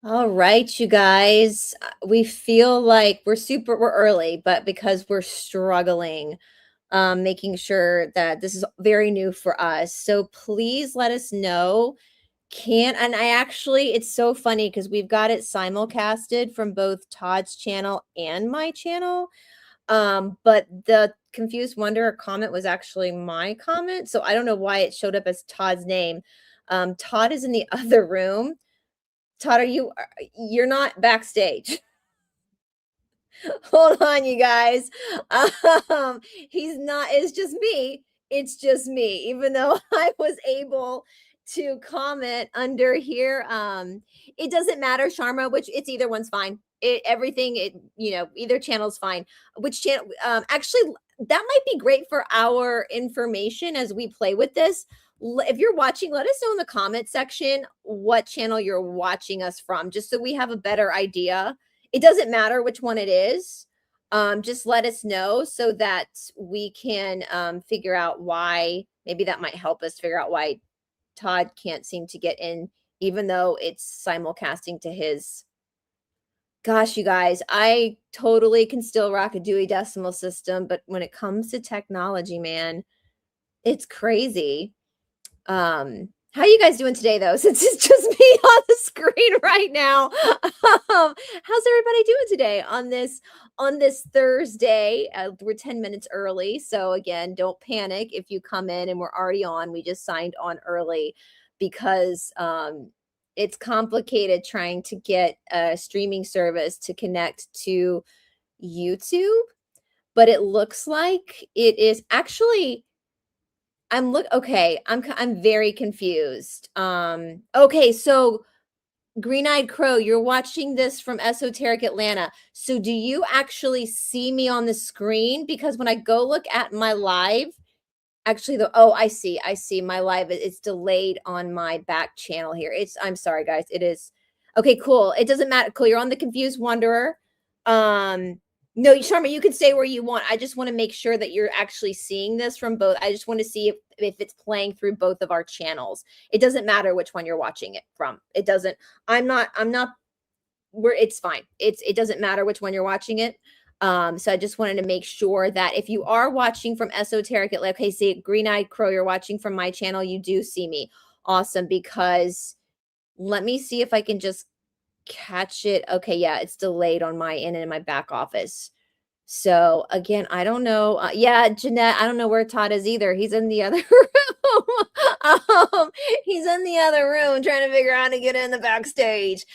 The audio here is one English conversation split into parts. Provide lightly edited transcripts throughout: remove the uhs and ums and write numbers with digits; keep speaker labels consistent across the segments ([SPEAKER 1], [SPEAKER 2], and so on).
[SPEAKER 1] All right, you guys. We feel like we're early, but because we're struggling, making sure that this is very new for us. So please let us know. Can and I actually it's so funny because we've got it simulcasted from both Todd's channel and my channel. But the confused wonder comment was actually my comment. So I don't know why it showed up as Todd's name. Todd is in the other room. Todd, you're not backstage. Hold on, you guys. He's not, it's just me. It's just me. Even though I was able to comment under here. It doesn't matter, Sharma, which it's either one's fine. Either channel's fine. Which channel actually that might be great for our information as we play with this. If you're watching, let us know in the comment section what channel you're watching us from, just so we have a better idea. It doesn't matter which one it is. Just let us know so that we can figure out why. Maybe that might help us figure out why Todd can't seem to get in, even though it's simulcasting to his. Gosh, you guys, I totally can still rock a Dewey Decimal System, but when it comes to technology, man, it's crazy. How you guys doing today though? Since it's just me on the screen right now. How's everybody doing today on this Thursday? We're 10 minutes early. So again, don't panic if you come in and we're already on. We just signed on early because it's complicated trying to get a streaming service to connect to YouTube, but it looks like it is actually I'm very confused. Okay, so Green-Eyed Crow, you're watching this from Esoteric Atlanta. So do you actually see me on the screen? Because when I go look at my live, actually I see my live. It's delayed on my back channel here. I'm sorry, guys. It is okay, cool. It doesn't matter. Cool. You're on the Confused Wanderer. No, Sharma, you can stay where you want. I just want to make sure that you're actually seeing this from both. I just want to see if it's playing through both of our channels. It doesn't matter which one you're watching it from. It doesn't, I'm not where it's fine. It doesn't matter which one you're watching it. So I just wanted to make sure that if you are watching from Esoteric, okay, see Green-Eyed Crow, you're watching from my channel, you do see me. Awesome, because let me see if I can just catch it. Okay, yeah, it's delayed on my end and in my back office. So again, I don't know. Yeah, Jeanette, I don't know where Todd is either. He's in the other room. He's in the other room trying to figure out how to get in the backstage.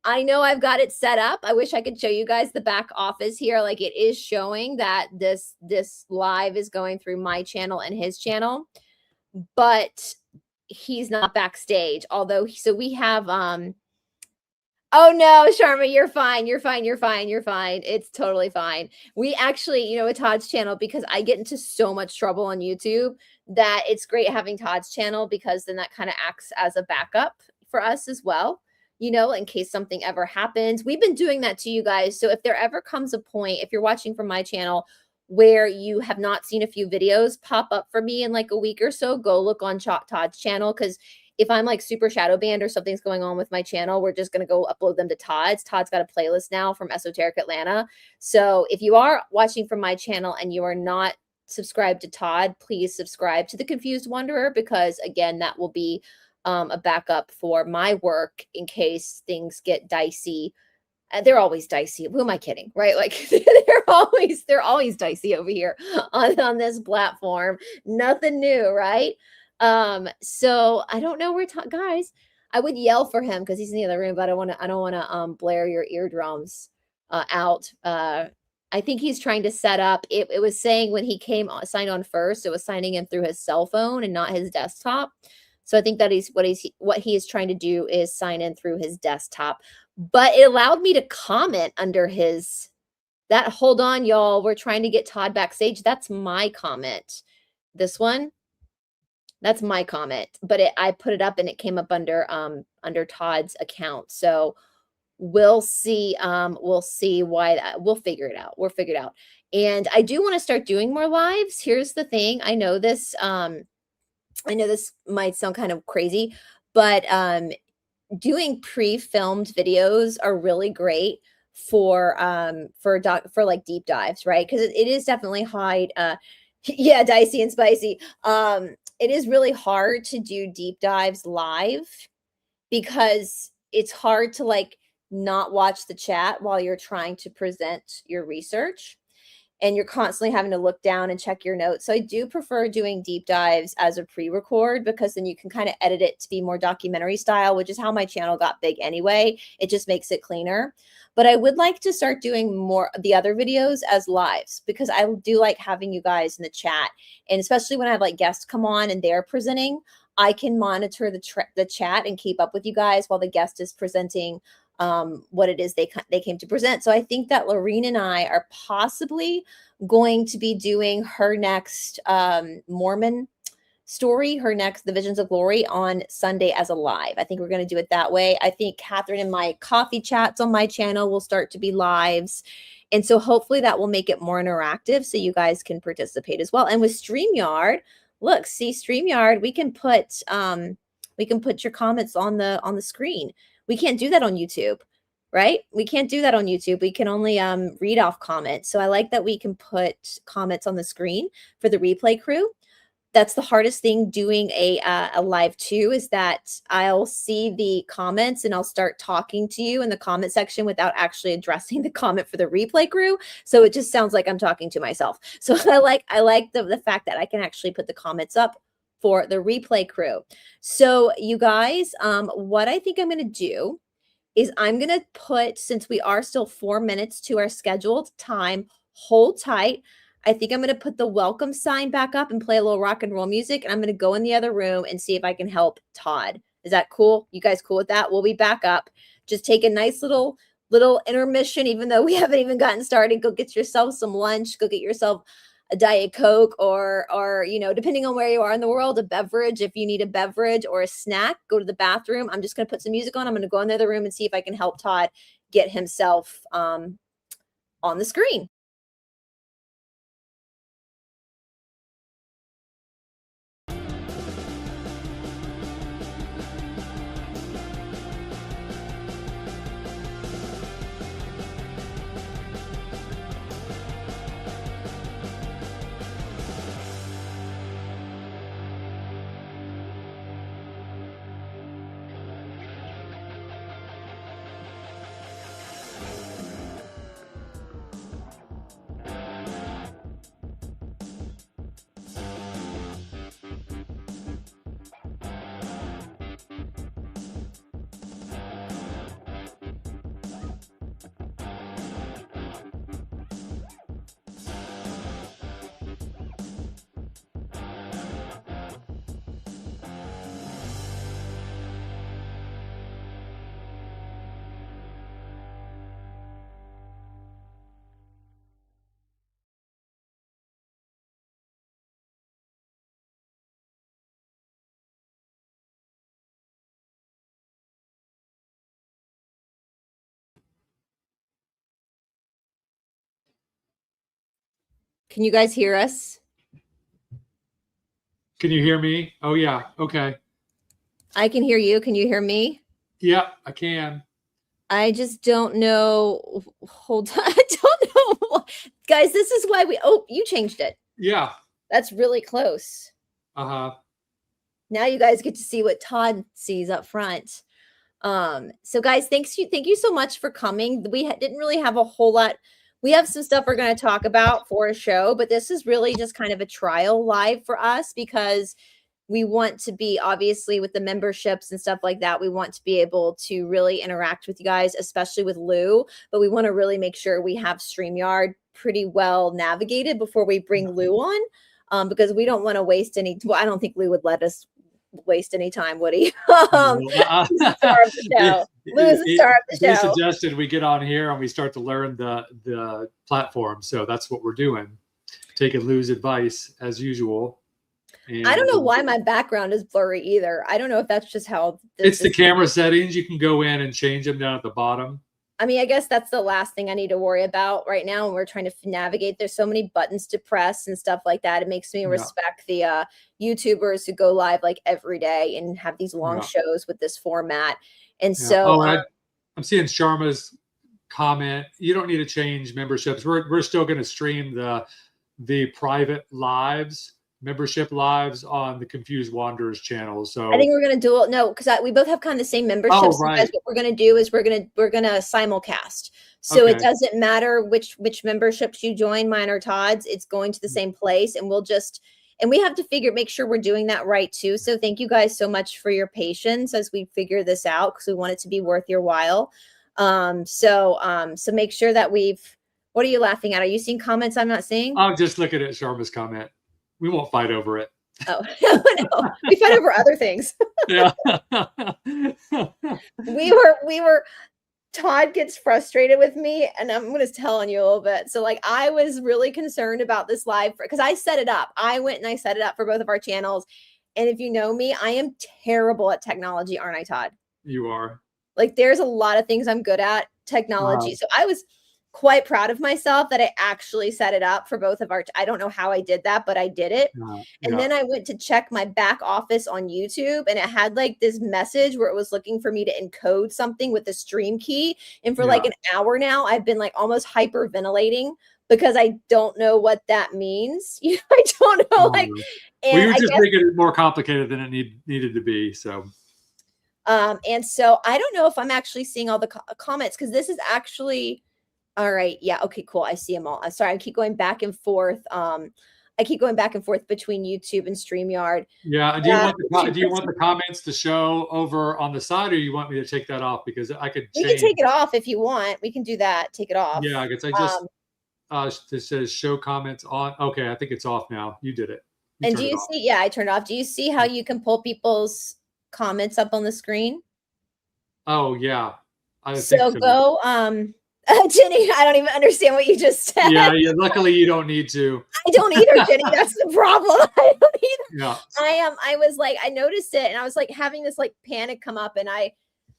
[SPEAKER 1] I know I've got it set up. I wish I could show you guys the back office here. Like it is showing that this live is going through my channel and his channel, but he's not backstage. Although, so we have oh no, Sharma, you're fine. You're fine. You're fine. You're fine. It's totally fine. We actually, with Todd's channel, because I get into so much trouble on YouTube that it's great having Todd's channel because then that kind of acts as a backup for us as well, in case something ever happens. We've been doing that to you guys. So if there ever comes a point, if you're watching from my channel where you have not seen a few videos pop up for me in like a week or so, go look on Todd's channel, because if I'm like super shadow banned or something's going on with my channel, we're just going to go upload them to Todd's. Todd's got a playlist now from Esoteric Atlanta. So if you are watching from my channel and you are not subscribed to Todd, please subscribe to the Confused Wanderer, because again, that will be a backup for my work in case things get dicey. They're always dicey. Who am I kidding? Right? Like they're always dicey over here on this platform. Nothing new, right? So I don't know where guys. I would yell for him because he's in the other room, but I don't want to blare your eardrums out. I think he's trying to set up. It was saying when he signed on first, it was signing in through his cell phone and not his desktop. So I think that what he is trying to do is sign in through his desktop. But it allowed me to comment under hold on, y'all. We're trying to get Todd backstage. That's my comment. This one, that's my comment. But I put it up and it came up under Todd's account. So we'll see why we'll figure it out. We'll figure it out. And I do want to start doing more lives. Here's the thing. I know this might sound kind of crazy, but doing pre-filmed videos are really great for like deep dives, right? Because it is definitely hard. Yeah, dicey and spicy. It is really hard to do deep dives live because it's hard to like not watch the chat while you're trying to present your research. And you're constantly having to look down and check your notes. So I do prefer doing deep dives as a pre-record because then you can kind of edit it to be more documentary style, which is how my channel got big anyway. It just makes it cleaner. But I would like to start doing more of the other videos as lives because I do like having you guys in the chat. And especially when I have like guests come on and they're presenting, I can monitor the chat and keep up with you guys while the guest is presenting what it is they came to present. So I think that Lorene and I are possibly going to be doing her next Mormon story, the Visions of Glory, on Sunday as a live. I think we're going to do it that way. I think Catherine and my coffee chats on my channel will start to be lives. And so hopefully that will make it more interactive so you guys can participate as well. And with StreamYard, look, see StreamYard, we can put your comments on the screen. We can't do that on YouTube, right? We can't do that on YouTube. We can only read off comments. So I like that we can put comments on the screen for the replay crew. That's the hardest thing doing a live too, is that I'll see the comments and I'll start talking to you in the comment section without actually addressing the comment for the replay crew. So it just sounds like I'm talking to myself. So I like the fact that I can actually put the comments up for the replay crew. So you guys, what I think I'm going to do is I'm going to put, since we are still 4 minutes to our scheduled time, hold tight. I think I'm going to put the welcome sign back up and play a little rock and roll music. And I'm going to go in the other room and see if I can help Todd. Is that cool? You guys cool with that? We'll be back up. Just take a nice little intermission, even though we haven't even gotten started. Go get yourself some lunch. Go get yourself a Diet Coke or, you know, depending on where you are in the world, a beverage. If you need a beverage or a snack, go to the bathroom. I'm just going to put some music on. I'm going to go in the other room and see if I can help Todd get himself on the screen. Can you guys hear us?
[SPEAKER 2] Can you hear me? Oh, yeah. Okay.
[SPEAKER 1] I can hear you. Can you hear me?
[SPEAKER 2] Yeah, I can.
[SPEAKER 1] I just don't know. Hold on. I don't know. Guys, this is why oh, you changed it.
[SPEAKER 2] Yeah.
[SPEAKER 1] That's really close.
[SPEAKER 2] Uh-huh.
[SPEAKER 1] Now you guys get to see what Todd sees up front. So guys, thank you so much for coming. We didn't really have a whole lot. We have some stuff we're going to talk about for a show, but this is really just kind of a trial live for us because we want to be, obviously, with the memberships and stuff like that, we want to be able to really interact with you guys, especially with Lou, but we want to really make sure we have StreamYard pretty well navigated before we bring Lou on, because we don't want to waste any, well, I don't think Lou would let us waste any time, would he? He's the star of the show. Lou's the star of the
[SPEAKER 2] They
[SPEAKER 1] show.
[SPEAKER 2] suggested we get on here and we start to learn the platform, so that's what we're doing, taking Lou's advice as usual. And
[SPEAKER 1] I don't know why my background is blurry either. I don't know if that's just how
[SPEAKER 2] it's the camera settings. You can go in and change them down at the bottom.
[SPEAKER 1] I mean, I guess that's the last thing I need to worry about right now. And we're trying to navigate. There's so many buttons to press and stuff like that. It makes me respect the YouTubers who go live like every day and have these long shows with this format. And so
[SPEAKER 2] I'm seeing Sharma's comment. You don't need to change memberships. We're still going to stream the private lives, membership lives on the Confused Wanderers channel. So
[SPEAKER 1] I think we're going to do it. No, because we both have kind of the same membership.
[SPEAKER 2] Oh,
[SPEAKER 1] so
[SPEAKER 2] right.
[SPEAKER 1] guys, what we're going to do is we're going to simulcast. So it doesn't matter which memberships you join, mine or Todd's. It's going to the same place, and we have to make sure we're doing that right too. So thank you guys so much for your patience as we figure this out, because we want it to be worth your while. So make sure that what are you laughing at? Are you seeing comments I'm not seeing?
[SPEAKER 2] I'm just looking at Sharma's comment. We won't fight over it.
[SPEAKER 1] Oh, no. We fight over other things.
[SPEAKER 2] Yeah.
[SPEAKER 1] we were Todd gets frustrated with me, and I'm going to tell on you a little bit. So like, I was really concerned about this live because I set it up. I went and I set it up for both of our channels. And if you know me, I am terrible at technology, aren't I, Todd?
[SPEAKER 2] You are.
[SPEAKER 1] Like, there's a lot of things I'm good at technology. So I was quite proud of myself that I actually set it up for both of our, I don't know how I did that, but I did it. And then I went to check my back office on YouTube, and it had like this message where it was looking for me to encode something with the stream key. And for like an hour now, I've been like almost hyperventilating because I don't know what that means. I don't know. Like,
[SPEAKER 2] and we were just making it more complicated than it needed to be. So.
[SPEAKER 1] And so I don't know if I'm actually seeing all the comments, because this is actually, all right. Yeah. Okay, cool. I see them all. I'm sorry. I keep going back and forth. Between YouTube and StreamYard.
[SPEAKER 2] Yeah. Do you want the comments to show over on the side, or you want me to take that off? Because I could change.
[SPEAKER 1] We can take it off if you want. We can do that. Take it off.
[SPEAKER 2] Yeah. I guess it says show comments on. Okay. I think it's off now. You did it.
[SPEAKER 1] And do you see? Yeah, I turned it off. Do you see how you can pull people's comments up on the screen?
[SPEAKER 2] Oh yeah.
[SPEAKER 1] So go, Jenny, I don't even understand what you just said.
[SPEAKER 2] Yeah, luckily you don't need to.
[SPEAKER 1] I don't either, Jenny. That's the problem. I don't either.
[SPEAKER 2] Yeah.
[SPEAKER 1] I was like, I noticed it, and I was like having this like panic come up, and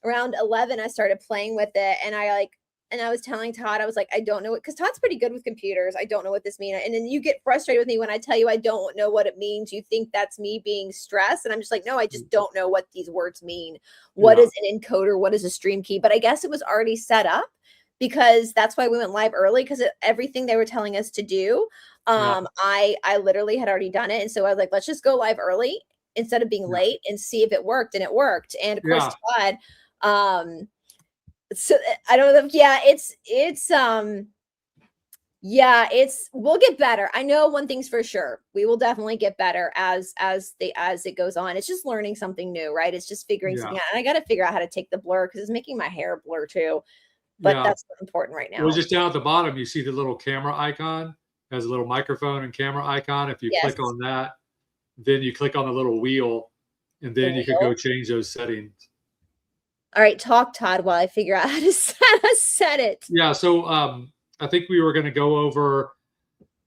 [SPEAKER 1] around 11, I started playing with it, and I was telling Todd, I was like, I don't know what, because Todd's pretty good with computers. I don't know what this means. And then you get frustrated with me when I tell you I don't know what it means. You think that's me being stressed. And I'm just like, no, I just don't know what these words mean. What is an encoder? What is a stream key? But I guess it was already set up, because that's why we went live early, because everything they were telling us to do, I literally had already done it. And so I was like, let's just go live early instead of being late and see if it worked. And it worked. And of course, Todd, so I don't know. We'll get better. I know one thing's for sure. We will definitely get better as it goes on. It's just learning something new, right? It's just figuring something out. And I got to figure out how to take the blur, because it's making my hair blur too. But that's not important right now.
[SPEAKER 2] Well, just down at the bottom, you see the little camera icon. It has a little microphone and camera icon. If you click on that, then you click on the little wheel, and then you could go change those settings.
[SPEAKER 1] All right, talk, Todd, while I figure out how to set it.
[SPEAKER 2] Yeah, so I think we were going to go over,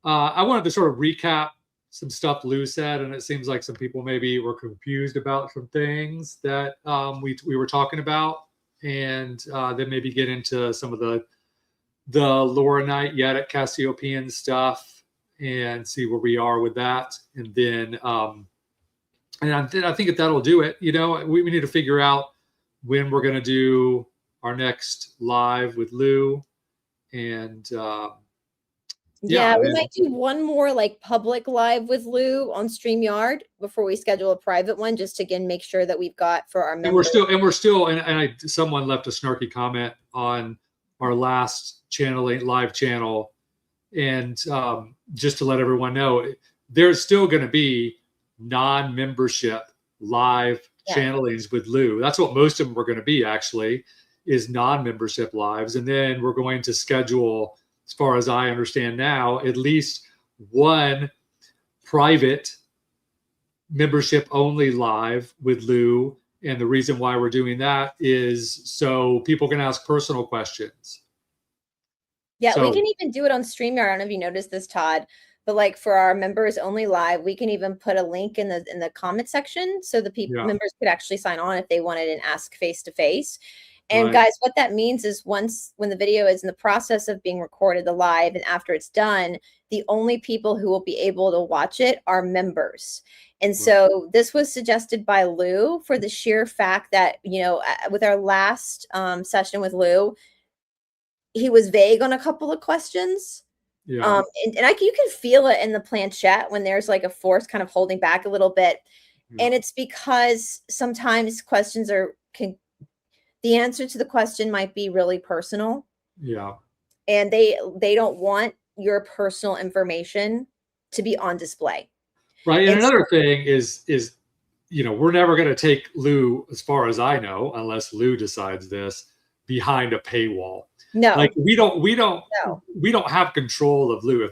[SPEAKER 2] I wanted to sort of recap some stuff Lou said, and it seems like some people maybe were confused about some things that we were talking about. And then maybe get into some of the Lauronite Yadic Cassiopean stuff and see where we are with that. And then I think that that'll do it. We need to figure out when we're going to do our next live with Lou, and
[SPEAKER 1] Yeah, we might do one more like public live with Lou on StreamYard before we schedule a private one, just to again make sure that we've got for our members.
[SPEAKER 2] And someone left a snarky comment on our last live channel, and just to let everyone know, there's still going to be non-membership live channelings with Lou. That's what most of them are going to be, actually, is non-membership lives, and then we're going to schedule, as far as I understand now, at least one private membership only live with Lou. And the reason why we're doing that is so people can ask personal questions.
[SPEAKER 1] Yeah, we can even do it on StreamYard. I don't know if you noticed this, Todd, but like for our members only live, we can even put a link in the comment section so the members could actually sign on if they wanted and ask face to face. And guys, what that means is when the video is in the process of being recorded, the live, and after it's done, the only people who will be able to watch it are members. And so this was suggested by Lou for the sheer fact that, you know, with our last session with Lou, he was vague on a couple of questions. And you can feel it in the planchette when there's like a force kind of holding back a little bit. And it's because sometimes questions the answer to the question might be really personal. And they don't want your personal information to be on display.
[SPEAKER 2] Right. And another thing is, you know, we're never going to take Lou, as far as I know, unless Lou decides this, behind a paywall.
[SPEAKER 1] No.
[SPEAKER 2] Like we don't have control of Lou.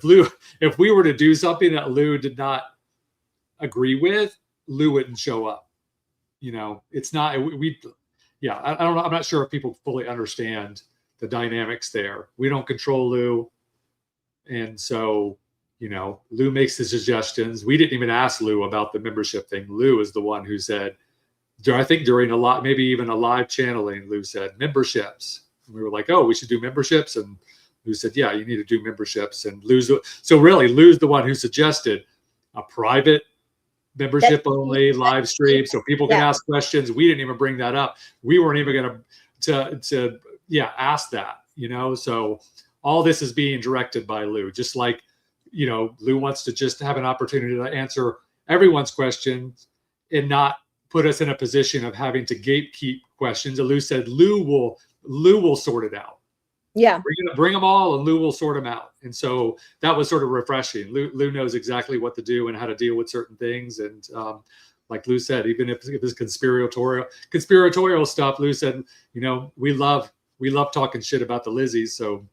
[SPEAKER 2] If we were to do something that Lou did not agree with, Lou wouldn't show up. You know, it's not, I don't know. I'm not sure if people fully understand the dynamics there. We don't control Lou. And so, you know, Lou makes the suggestions. We didn't even ask Lou about the membership thing. Lou is the one who said, I think during maybe even a live channeling, Lou said memberships. And we were like, oh, we should do memberships. And Lou said, yeah, you need to do memberships. And Lou's the one who suggested a private membership only live stream so people can ask questions. We didn't even bring that up. We weren't even going to ask that, you know. So all this is being directed by Lou, just like, you know, Lou wants to just have an opportunity to answer everyone's questions and not put us in a position of having to gatekeep questions. And Lou said Lou will sort it out.
[SPEAKER 1] Yeah.
[SPEAKER 2] Bring them all and Lou will sort them out. And so that was sort of refreshing. Lou knows exactly what to do and how to deal with certain things. And like Lou said, even if it's conspiratorial stuff, Lou said, you know, we love talking shit about the Lizzies. So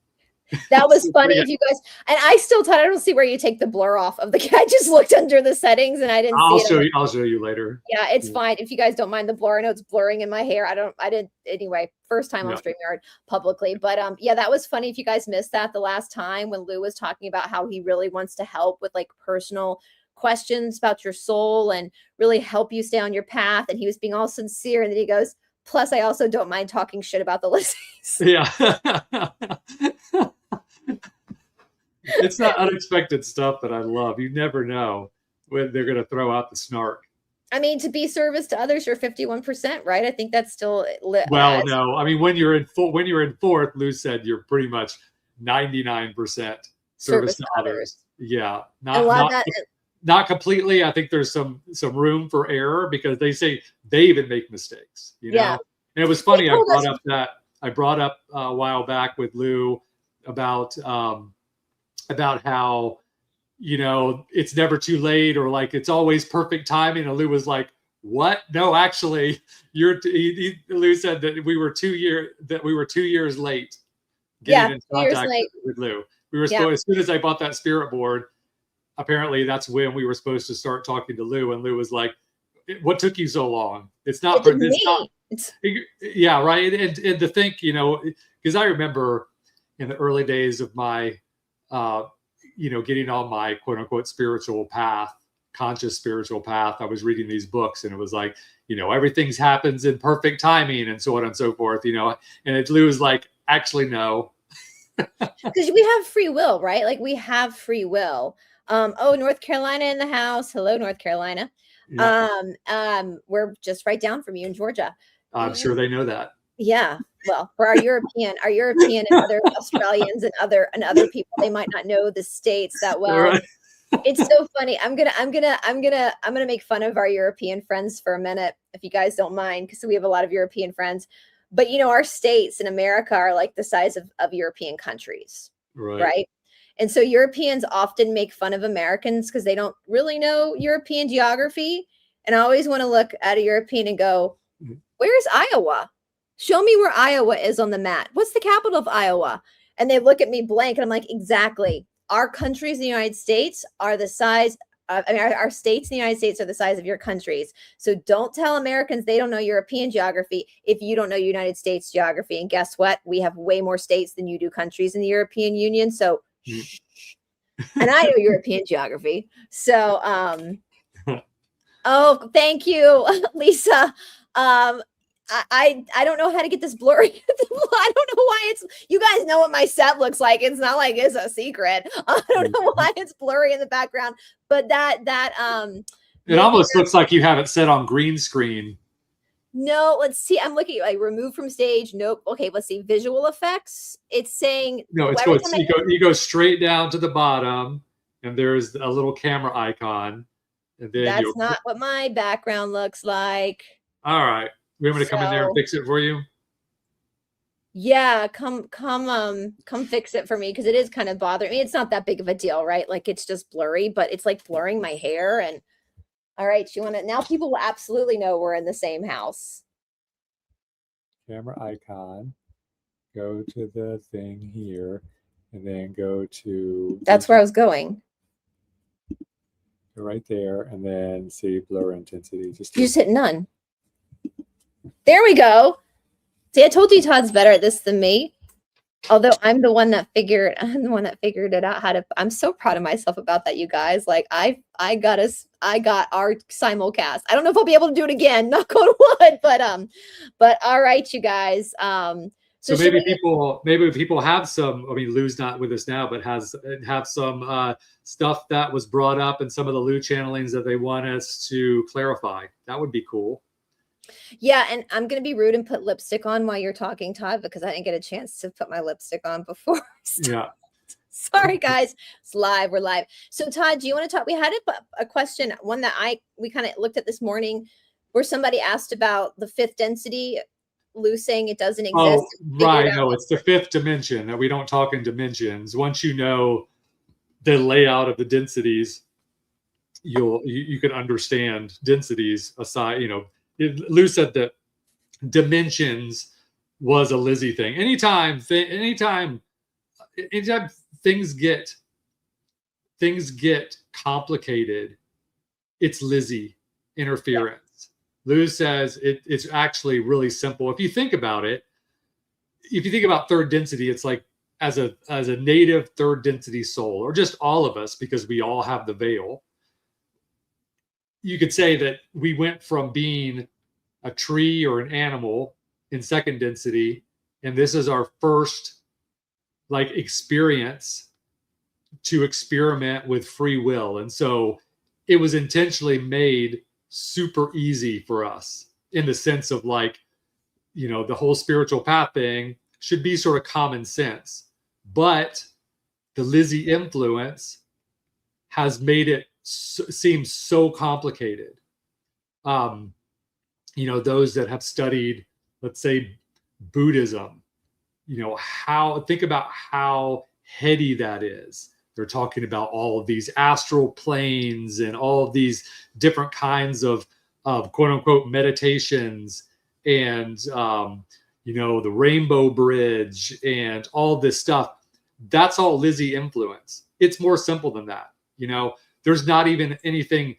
[SPEAKER 1] that was funny. If you guys, and I don't see where you take the blur off of the, I just looked under the settings and I didn't see it.
[SPEAKER 2] I'll show you later.
[SPEAKER 1] Yeah, it's fine. If you guys don't mind the blur, I know it's blurring in my hair. I didn't anyway, first time on StreamYard publicly, but yeah, that was funny. If you guys missed that the last time when Lou was talking about how he really wants to help with like personal questions about your soul and really help you stay on your path. And he was being all sincere. And then he goes, plus I also don't mind talking shit about the Lizzies.
[SPEAKER 2] Yeah. It's not unexpected stuff that I love. You never know when they're going to throw out the snark.
[SPEAKER 1] I mean, to be service to others, you're 51%, right? I think that's still
[SPEAKER 2] well, no. I mean, when you're in fourth, Lou said you're pretty much 99% service to others. Yeah, not completely. I think there's some room for error because they say they even make mistakes. You know, and it was funny. I brought up a while back with Lou about how, you know, it's never too late or like it's always perfect timing. And Lou was like, what? No, actually, Lou said that we were 2 years late getting in contact with Lou. We were supposed, as soon as I bought that spirit board, apparently that's when we were supposed to start talking to Lou. And Lou was like, what took you so long? It's not for this. Yeah, right. And to think, you know, because I remember in the early days of my, you know, getting on my quote unquote spiritual path, conscious spiritual path, I was reading these books and it was like, you know, everything happens in perfect timing and so on and so forth, you know, and Lou was like, actually, no.
[SPEAKER 1] Because we have free will, right? Like we have free will. North Carolina in the house. Hello, North Carolina. Yeah. We're just right down from you in Georgia.
[SPEAKER 2] I'm sure they know that.
[SPEAKER 1] Yeah. Well, for our European and other Australians and other people, they might not know the States that
[SPEAKER 2] All
[SPEAKER 1] well.
[SPEAKER 2] right.
[SPEAKER 1] It's so funny. I'm gonna make fun of our European friends for a minute, if you guys don't mind, because we have a lot of European friends. But our states in America are like the size of European countries,
[SPEAKER 2] Right.
[SPEAKER 1] right? And so Europeans often make fun of Americans because they don't really know European geography. And I always want to look at a European and go, where's Iowa? Show me where Iowa is on the map. What's the capital of Iowa? And they look at me blank, and I'm like, exactly. Our countries in the United States are the size of, I mean, our states in the United States are the size of your countries. So don't tell Americans they don't know European geography if you don't know United States geography. And guess what? We have way more states than you do countries in the European Union. So, and I know European geography. So, oh, thank you, Lisa. I don't know how to get this blurry. I don't know why you guys know what my set looks like. It's not like it's a secret. I don't know why it's blurry in the background, but
[SPEAKER 2] it almost looks like you have it set on green screen.
[SPEAKER 1] No, let's see. I'm looking like remove from stage. Nope. Okay, let's see. Visual effects. It's saying
[SPEAKER 2] no. It's going. You go straight down to the bottom, and there's a little camera icon, and then
[SPEAKER 1] that's not what my background looks like.
[SPEAKER 2] All right. We want me to come in there and fix it for you?
[SPEAKER 1] Yeah, come fix it for me, because it is kind of bothering me. It's not that big of a deal, right? Like, it's just blurry, but it's like blurring my hair. And all right, you want to now? People will absolutely know we're in the same house.
[SPEAKER 2] Camera icon. Go to the thing here, and then go to.
[SPEAKER 1] That's where I was going.
[SPEAKER 2] Go right there, and then see blur intensity.
[SPEAKER 1] You just hit none. There we go. See, I told you Todd's better at this than me. Although I'm the one that figured it out how to. I'm so proud of myself about that, you guys. Like I got our simulcast. I don't know if I'll be able to do it again, knock on wood, but all right, you guys.
[SPEAKER 2] So maybe people have some. I mean, Lou's not with us now, but have some stuff that was brought up in some of the Lou channelings that they want us to clarify. That would be cool.
[SPEAKER 1] Yeah, and I'm going to be rude and put lipstick on while you're talking, Todd, because I didn't get a chance to put my lipstick on before.
[SPEAKER 2] Yeah.
[SPEAKER 1] Sorry, guys. It's live. We're live. So, Todd, do you want to talk? We had a question, one that we kind of looked at this morning, where somebody asked about the fifth density. Lou saying it doesn't exist.
[SPEAKER 2] Oh, right. No, it's the fifth dimension. That we don't talk in dimensions. Once you know the layout of the densities, you can understand densities aside. Lou said that dimensions was a Lizzie thing. Anytime things get complicated, it's Lizzie interference. Yeah. Lou says it's actually really simple. If you think about it, if you think about third density, it's like as a native third density soul, or just all of us, because we all have the veil. You could say that we went from being a tree or an animal in second density, and this is our first experience to experiment with free will. And so it was intentionally made super easy for us, in the sense of the whole spiritual path thing should be sort of common sense, but the Lizzie influence has made it seem so complicated. Those that have studied, let's say, Buddhism, think about how heady that is. They're talking about all of these astral planes and all of these different kinds of quote unquote meditations, and the rainbow bridge and all this stuff. That's all Lizzie influence. It's more simple than that. There's not even anything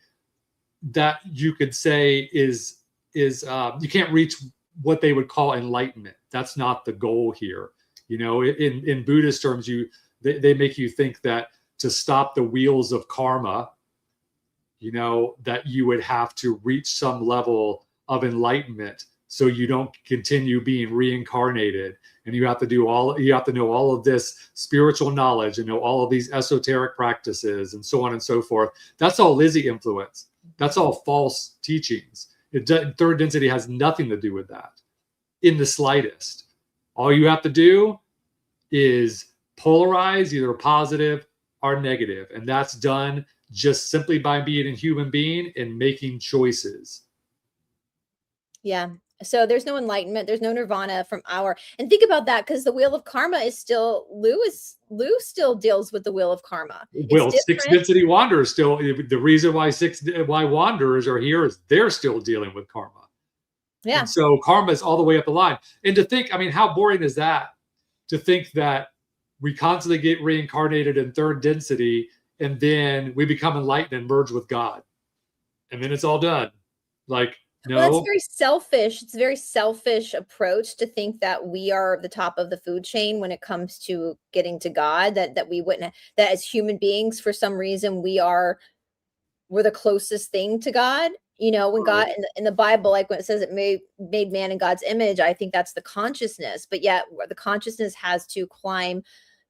[SPEAKER 2] that you could say is you can't reach what they would call enlightenment. That's not the goal here. In Buddhist terms, they make you think that to stop the wheels of karma, that you would have to reach some level of enlightenment, so you don't continue being reincarnated, and you have to know all of this spiritual knowledge and know all of these esoteric practices and so on and so forth. That's all Lizzie influence. That's all false teachings. Third density has nothing to do with that. in the slightest. All you have to do is polarize either positive or negative. And that's done just simply by being a human being and making choices.
[SPEAKER 1] Yeah. So there's no enlightenment, there's no nirvana from our, and think about that, because the wheel of karma is still, Lou still deals with the wheel of karma.
[SPEAKER 2] Well, six density wanderers still, the reason why wanderers are here is they're still dealing with karma.
[SPEAKER 1] Yeah.
[SPEAKER 2] And so karma is all the way up the line. And to think, I mean, how boring is that? To think that we constantly get reincarnated in third density and then we become enlightened and merge with God. And then it's all done. Like, no.
[SPEAKER 1] Well, that's very selfish. It's a very selfish approach to think that we are the top of the food chain when it comes to getting to God, that we wouldn't, that as human beings, for some reason, we're the closest thing to God. You know, when God in the Bible, like when it says it made man in God's image, I think that's the consciousness, but yet the consciousness has to climb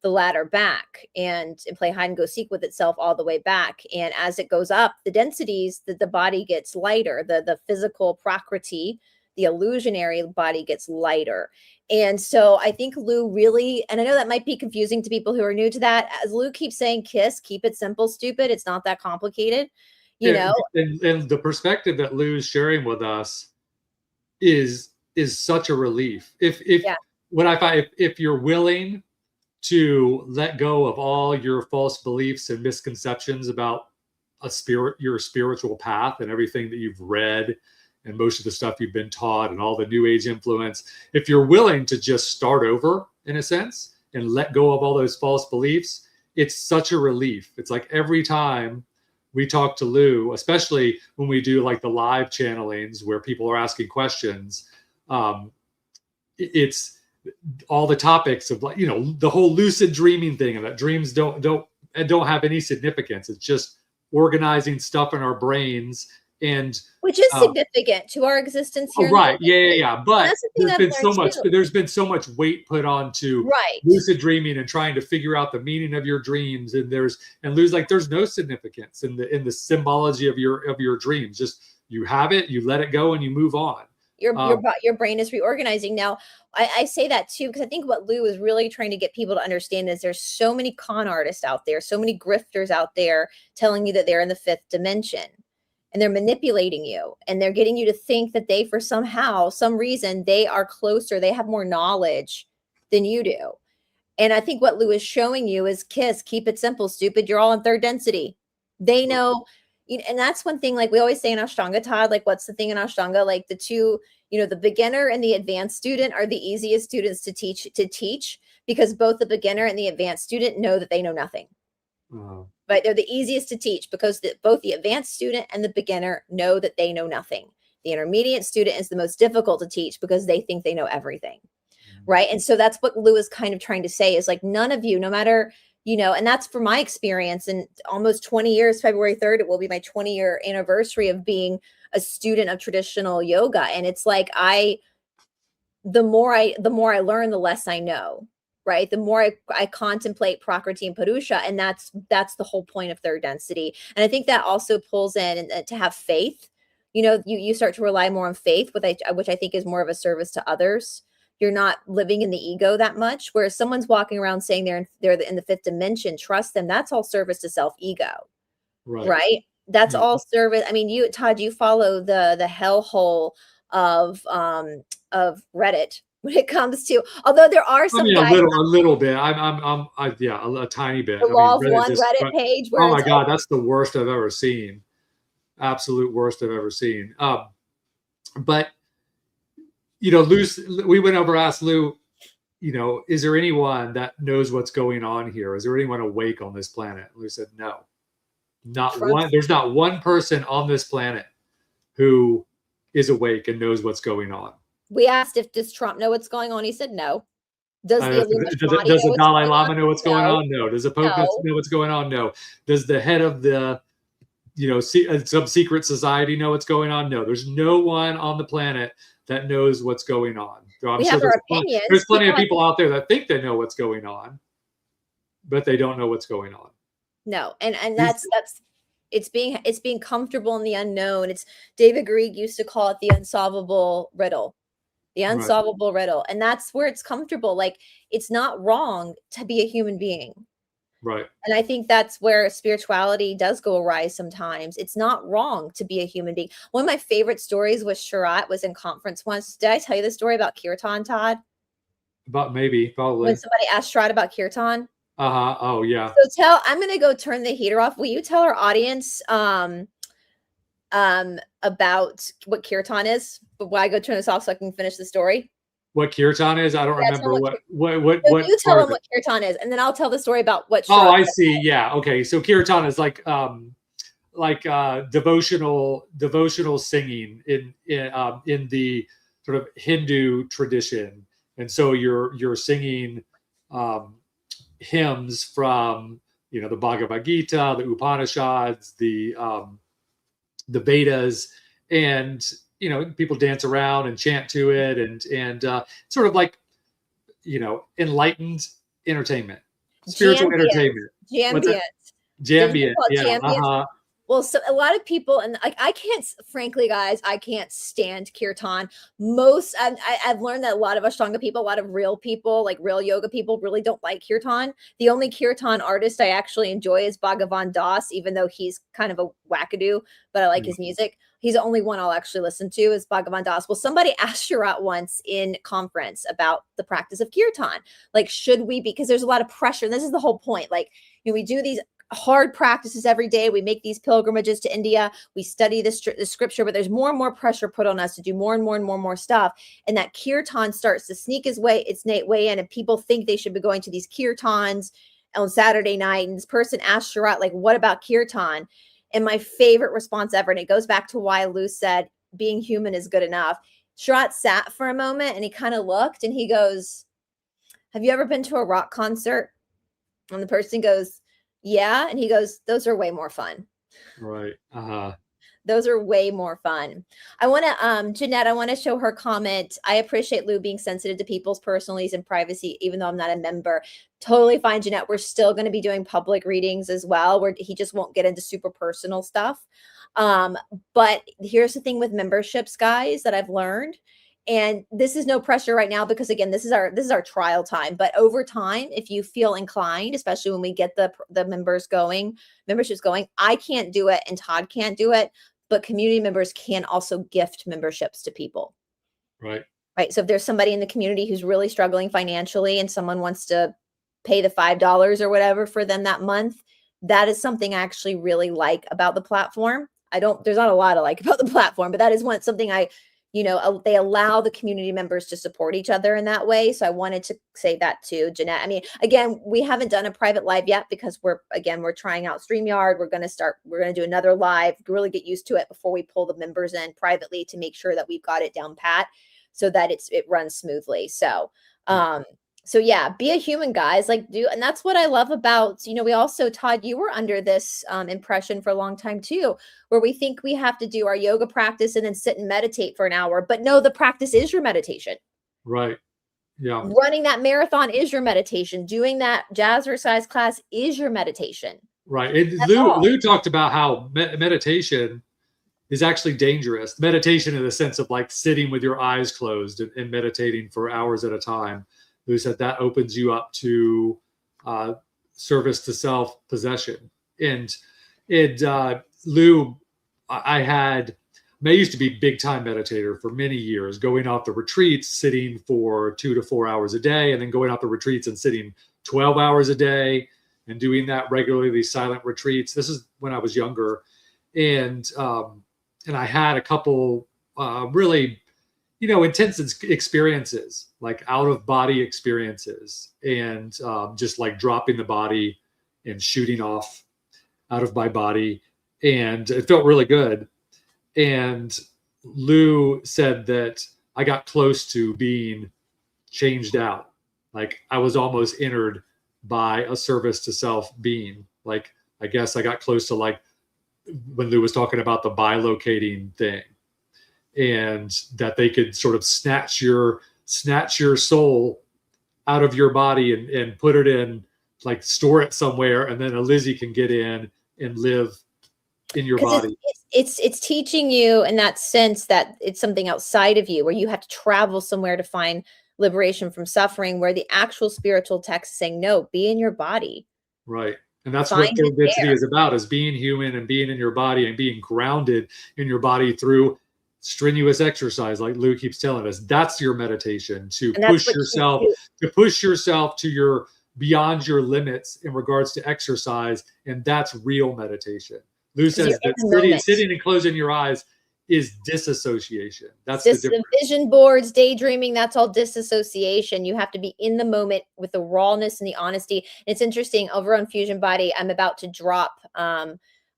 [SPEAKER 1] the ladder back and play hide and go seek with itself all the way back. And as it goes up, the densities, the body gets lighter, the physical prakriti, the illusionary body gets lighter. And so I think Lou really, and I know that might be confusing to people who are new to that, as Lou keeps saying, KISS, keep it simple, stupid. It's not that complicated, you know?
[SPEAKER 2] And the perspective that Lou's sharing with us is such a relief. If what I find, if you're willing to let go of all your false beliefs and misconceptions about your spiritual path and everything that you've read and most of the stuff you've been taught and all the new age influence, if you're willing to just start over in a sense and let go of all those false beliefs, it's such a relief. It's like every time we talk to Lou, especially when we do like the live channelings where people are asking questions, it's all the topics of, like, you know, the whole lucid dreaming thing, and that dreams don't have any significance. It's just organizing stuff in our brains, and
[SPEAKER 1] which is significant to our existence here.
[SPEAKER 2] Right. Yeah. But there's been so much weight put onto lucid dreaming and trying to figure out the meaning of your dreams. And Lou's like, there's no significance in the symbology of your dreams. Just you have it, you let it go, and you move on.
[SPEAKER 1] Your brain is reorganizing. Now, I say that too, because I think what Lou is really trying to get people to understand is there's so many con artists out there, so many grifters out there telling you that they're in the fifth dimension, and they're manipulating you, and they're getting you to think that they, for some reason, they are closer, they have more knowledge than you do. And I think what Lou is showing you is KISS, keep it simple, stupid. You're all in third density. They know. And that's one thing, like we always say in Ashtanga, Todd, like what's the thing in Ashtanga? Like the two, you know, the beginner and the advanced student are the easiest students to teach because both the beginner and the advanced student know that they know nothing. Right? They're the easiest to teach because both the advanced student and the beginner know that they know nothing. The intermediate student is the most difficult to teach because they think they know everything. Right? And so that's what Lou is kind of trying to say is like, none of you, no matter, you know, and that's from my experience in almost 20 years, February 3rd, it will be my 20-year anniversary of being a student of traditional yoga. And it's like, the more I learn, the less I know, right? The more I contemplate Prakriti and Purusha, and that's the whole point of third density. And I think that also pulls in and to have faith, you know, you start to rely more on faith, which I think is more of a service to others. You're not living in the ego that much. Whereas someone's walking around saying they're in the fifth dimension, trust them. That's all service to self-ego, right? That's all service. I mean, Todd, you follow the hellhole of Reddit when it comes to. Although there are some guys,
[SPEAKER 2] a little bit. A tiny bit.
[SPEAKER 1] The Law of One Reddit page.
[SPEAKER 2] Oh my God, that's the worst I've ever seen. Absolute worst I've ever seen. But. You know, we went over, asked Lou, you know, is there anyone that knows what's going on here? Is there anyone awake on this planet? Lou said, no, not one. There's not one person on this planet who is awake and knows what's going on.
[SPEAKER 1] We asked does Trump know what's going on? He said no. Does
[SPEAKER 2] the Dalai Lama know what's going on? No. Does the Pope know what's going on? No. Does the head of the, you know, some secret society know what's going on? No. There's no one on the planet that knows what's going on. So I'm sure there's plenty of people out there that think they know what's going on, but they don't know what's going on.
[SPEAKER 1] No, and that's it's being comfortable in the unknown. It's David Grieg used to call it the unsolvable riddle. the unsolvable riddle. And that's where it's comfortable. Like, it's not wrong to be a human being.
[SPEAKER 2] Right.
[SPEAKER 1] And I think that's where spirituality does go awry sometimes. It's not wrong to be a human being. One of my favorite stories with Sharat was in conference once. Did I tell you the story about kirtan, Todd?
[SPEAKER 2] About maybe, probably.
[SPEAKER 1] When somebody asked Sharat about kirtan?
[SPEAKER 2] Uh-huh. Oh, yeah.
[SPEAKER 1] So I'm going to go turn the heater off. Will you tell our audience about what kirtan is? But while I go turn this off so I can finish the story.
[SPEAKER 2] What kirtan is? I don't remember what
[SPEAKER 1] so you tell them what kirtan is, and then I'll tell the story about what.
[SPEAKER 2] Oh, I see. Yeah. Okay. So kirtan is like devotional singing in the sort of Hindu tradition, and so you're singing hymns from the Bhagavad Gita, the Upanishads, the Vedas, and people dance around and chant to it, and sort of like enlightened entertainment, spiritual entertainment, Jambient. Yeah. Uh-huh.
[SPEAKER 1] Well, so a lot of people, and like, I can't, frankly, guys, I can't stand kirtan. I've learned that a lot of Ashtanga people, a lot of real people, like real yoga people, really don't like kirtan. The only kirtan artist I actually enjoy is Bhagavan Das, even though he's kind of a wackadoo, but I like his music. He's the only one I'll actually listen to is Bhagavan Das. Well, somebody asked Sharat once in conference about the practice of kirtan. Like, should we, because there's a lot of pressure. And this is the whole point. Like, we do these hard practices every day. We make these pilgrimages to India. We study the scripture, but there's more and more pressure put on us to do more and more and more stuff. And that kirtan starts to sneak its way in, and people think they should be going to these kirtans on Saturday night. And this person asked Sharat, like, what about kirtan? And my favorite response ever, and it goes back to why Lou said being human is good enough. Sharat sat for a moment and he kind of looked and he goes, have you ever been to a rock concert? And the person goes, yeah. And he goes, those are way more fun.
[SPEAKER 2] Right.
[SPEAKER 1] Those are way more fun. I want to, Jeanette, I want to show her comment. I appreciate Lou being sensitive to people's personalities and privacy, even though I'm not a member. Totally fine, Jeanette. We're still going to be doing public readings as well, where he just won't get into super personal stuff. But here's the thing with memberships, guys, that I've learned. And this is no pressure right now, because again, this is our trial time. But over time, if you feel inclined, especially when we get the memberships going, I can't do it and Todd can't do it, but community members can also gift memberships to people.
[SPEAKER 2] Right.
[SPEAKER 1] Right. So if there's somebody in the community who's really struggling financially and someone wants to pay the $5 or whatever for them that month, that is something I actually really like about the platform. There's not a lot I like about the platform, but that is something they allow the community members to support each other in that way. So I wanted to say that too, Jeanette. I mean, again, we haven't done a private live yet because we're trying out StreamYard. We're going to do another live, really get used to it before we pull the members in privately to make sure that we've got it down pat so that it runs smoothly. So, so yeah, be a human, guys. And that's what I love about, we also, Todd, you were under this impression for a long time too, where we think we have to do our yoga practice and then sit and meditate for an hour. But no, the practice is your meditation.
[SPEAKER 2] Right. Yeah.
[SPEAKER 1] Running that marathon is your meditation. Doing that jazzercise class is your meditation.
[SPEAKER 2] Right. Lou talked about how meditation is actually dangerous. Meditation in the sense of like sitting with your eyes closed and meditating for hours at a time. Lou said that opens you up to service to self, possession. And Lou, I used to be big time meditator for many years, going off the retreats, sitting for 2 to 4 hours a day, and then going off the retreats and sitting 12 hours a day and doing that regularly, these silent retreats. This is when I was younger. And I had a couple really intense experiences, like out of body experiences, and just like dropping the body and shooting off out of my body. And it felt really good. And Lou said that I got close to being changed out. Like I was almost entered by a service to self being. Like, I guess I got close to like when Lou was talking about the bilocating thing, and that they could sort of snatch your soul out of your body and put it in, like store it somewhere, and then a Lizzie can get in and live in your
[SPEAKER 1] Because
[SPEAKER 2] body.
[SPEAKER 1] it's teaching you in that sense that it's something outside of you, where you have to travel somewhere to find liberation from suffering, where the actual spiritual text is saying, no, be in your body.
[SPEAKER 2] Right. And that's
[SPEAKER 1] Find
[SPEAKER 2] what
[SPEAKER 1] it
[SPEAKER 2] third density
[SPEAKER 1] there.
[SPEAKER 2] is about, is being human and being in your body and being grounded in your body through strenuous exercise, like Lou keeps telling us. That's your meditation, to
[SPEAKER 1] And that's
[SPEAKER 2] push
[SPEAKER 1] what
[SPEAKER 2] yourself, to your beyond your limits in regards to exercise. And that's real meditation. Lou
[SPEAKER 1] because you're
[SPEAKER 2] says that
[SPEAKER 1] in the moment.
[SPEAKER 2] sitting and closing your eyes is disassociation. That's the difference.
[SPEAKER 1] Vision boards, daydreaming, that's all disassociation. You have to be in the moment with the rawness and the honesty. It's interesting, over on Fusion Body, I'm about to drop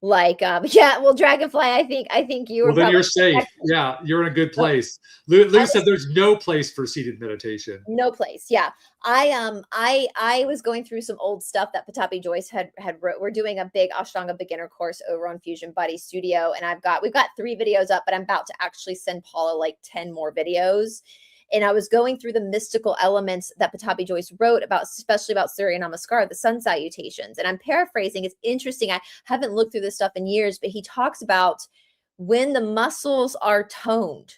[SPEAKER 1] yeah, well, Dragonfly, I think you were
[SPEAKER 2] Well, then
[SPEAKER 1] probably
[SPEAKER 2] you're safe. Yeah, you're in a good place. Lou said there's no place for seated meditation.
[SPEAKER 1] No place. Yeah. I was going through some old stuff that Patapi Joyce had wrote. We're doing a big Ashtanga beginner course over on Fusion Buddy Studio, and we've got 3 videos up, but I'm about to actually send Paula like 10 more videos. And I was going through the mystical elements that Patapi Joyce wrote about, especially about Surya Namaskar, the sun salutations. And I'm paraphrasing. It's interesting. I haven't looked through this stuff in years, but he talks about when the muscles are toned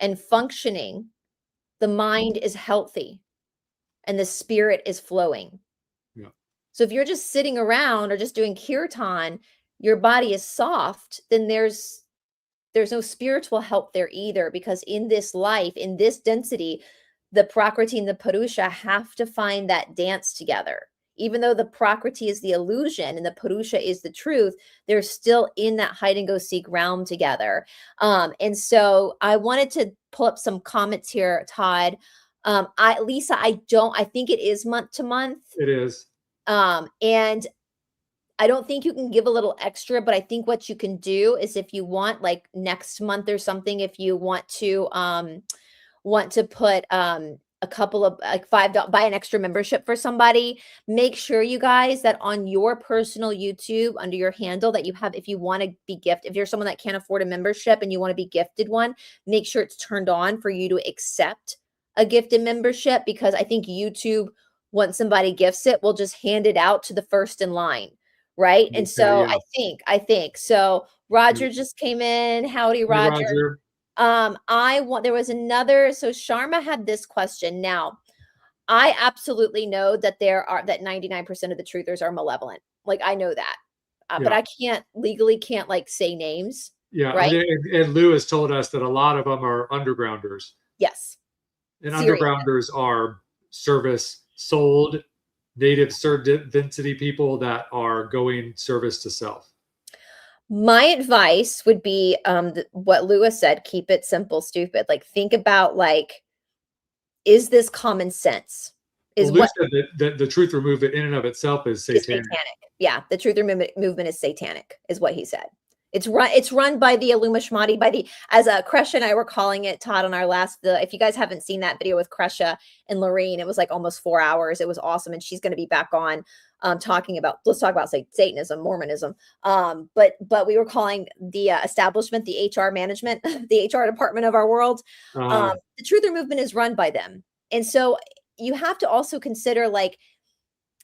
[SPEAKER 1] and functioning, the mind is healthy and the spirit is flowing.
[SPEAKER 2] Yeah.
[SPEAKER 1] So if you're just sitting around or just doing kirtan, your body is soft, then there's no spiritual help there either, because in this life, in this density, the Prakriti and the Purusha have to find that dance together. Even though the Prakriti is the illusion and the Purusha is the truth, they're still in that hide and go seek realm together. And so I wanted to pull up some comments here, Todd. Lisa, I think it is month to month.
[SPEAKER 2] It is.
[SPEAKER 1] And I don't think you can give a little extra, but I think what you can do is, if you want, like next month or something, if you want to put a couple of like $5, buy an extra membership for somebody, make sure, you guys, that on your personal YouTube under your handle that you have, if you want to be gifted, if you're someone that can't afford a membership and you want to be gifted one, make sure it's turned on for you to accept a gifted membership, because I think YouTube, once somebody gifts it, will just hand it out to the first in line. Right. And so
[SPEAKER 2] yeah.
[SPEAKER 1] I think so. Roger just came in. Howdy, Roger.
[SPEAKER 2] Hey, Roger.
[SPEAKER 1] There was another. So Sharma had this question. Now, I absolutely know that that 99% of the truthers are malevolent. Like, I know that, but I legally can't like say names.
[SPEAKER 2] Yeah.
[SPEAKER 1] Right.
[SPEAKER 2] And Lou has told us that a lot of them are undergrounders.
[SPEAKER 1] Yes.
[SPEAKER 2] And undergrounders are service sold, native density people that are going service to self.
[SPEAKER 1] My advice would be what Lewis said: keep it simple, stupid. Like, think about, like, is this common sense?
[SPEAKER 2] Lou said that the truth movement in and of itself is satanic.
[SPEAKER 1] Yeah, the truth movement is satanic, is what he said. It's run by the Illumashmati, as Kresha and I were calling it, Todd, on our last, if you guys haven't seen that video with Kresha and Lorene, it was like almost 4 hours. It was awesome. And she's going to be back on let's talk about Satanism, Mormonism. But we were calling the establishment, the HR management, the HR department of our world. The Truther movement is run by them. And so you have to also consider, like,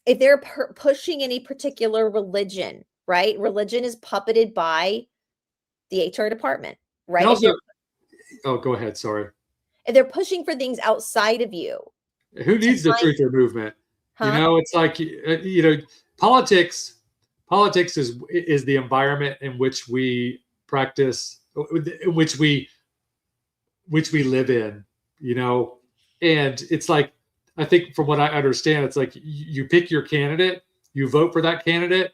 [SPEAKER 1] if they're pushing any particular religion, right? Religion is puppeted by the HR department, right?
[SPEAKER 2] Also, go ahead. Sorry.
[SPEAKER 1] If they're pushing for things outside of you.
[SPEAKER 2] Who needs the truther movement? Huh? You know, it's like, politics is the environment in which we practice, which we live in, and it's like, I think from what I understand, it's like you pick your candidate, you vote for that candidate,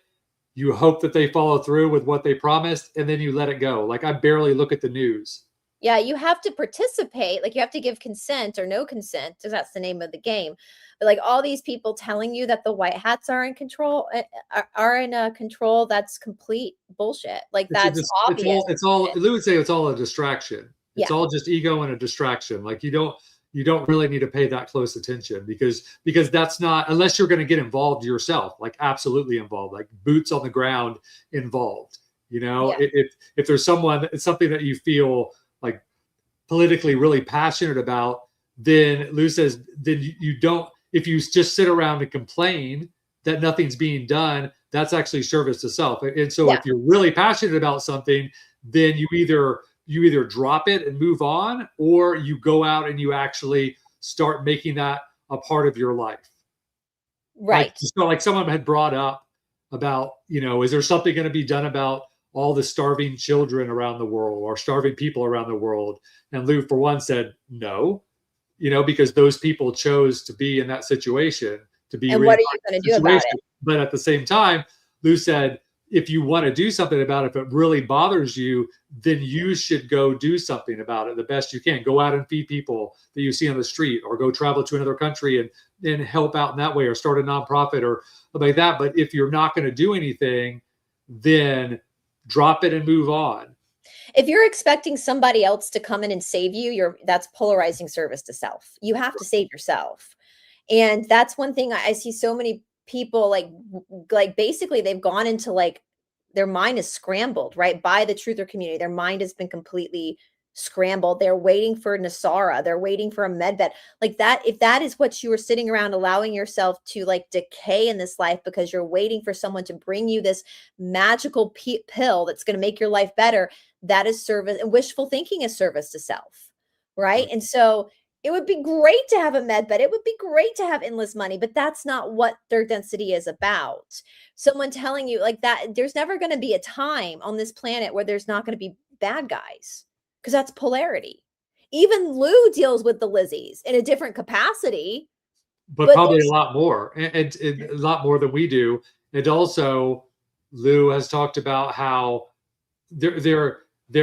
[SPEAKER 2] you hope that they follow through with what they promised, and then you let it go. Like, I barely look at the news.
[SPEAKER 1] Yeah, you have to participate. Like, you have to give consent or no consent, because that's the name of the game. But like, all these people telling you that the white hats are in control, control, that's complete bullshit. Like, that's obvious.
[SPEAKER 2] It's all Lou would say it's all a distraction. It's all just ego and a distraction. Like, you don't really need to pay that close attention, because that's not, unless you're going to get involved yourself, like absolutely involved, like boots on the ground involved. If there's it's something that you feel like politically really passionate about, then Lou says, then you don't, if you just sit around and complain that nothing's being done, that's actually service to self. And so
[SPEAKER 1] Yeah.
[SPEAKER 2] if you're really passionate about something, then you either drop it and move on, or you go out and you actually start making that a part of your life.
[SPEAKER 1] Right.
[SPEAKER 2] Like someone had brought up about, is there something going to be done about all the starving children around the world or starving people around the world? And Lou, for one, said no, because those people chose to be in that situation, to be
[SPEAKER 1] And what are you going to do about it?
[SPEAKER 2] But at the same time, Lou said, if you want to do something about it, if it really bothers you, then you should go do something about it the best you can. Go out and feed people that you see on the street, or go travel to another country and help out in that way, or start a nonprofit or like that. But if you're not going to do anything, then drop it and move on.
[SPEAKER 1] If you're expecting somebody else to come in and save you, that's polarizing service to self. You have to save yourself. And that's one thing I see so many people like basically they've gone into like their mind is scrambled, right? By the truther community. Their mind has been completely scrambled. They're waiting for Nasara. They're waiting for a med bed. Like that, if that is what you are sitting around allowing yourself to like decay in this life because you're waiting for someone to bring you this magical pill that's going to make your life better, that is service, and wishful thinking is service to self, right? And so it would be great to have a med bed. It would be great to have endless money, but that's not what third density is about. Someone telling you like that, there's never going to be a time on this planet where there's not going to be bad guys, because that's polarity. Even Lou deals with the Lizzies in a different capacity.
[SPEAKER 2] But probably a lot more, and a lot more than we do. And also, Lou has talked about how there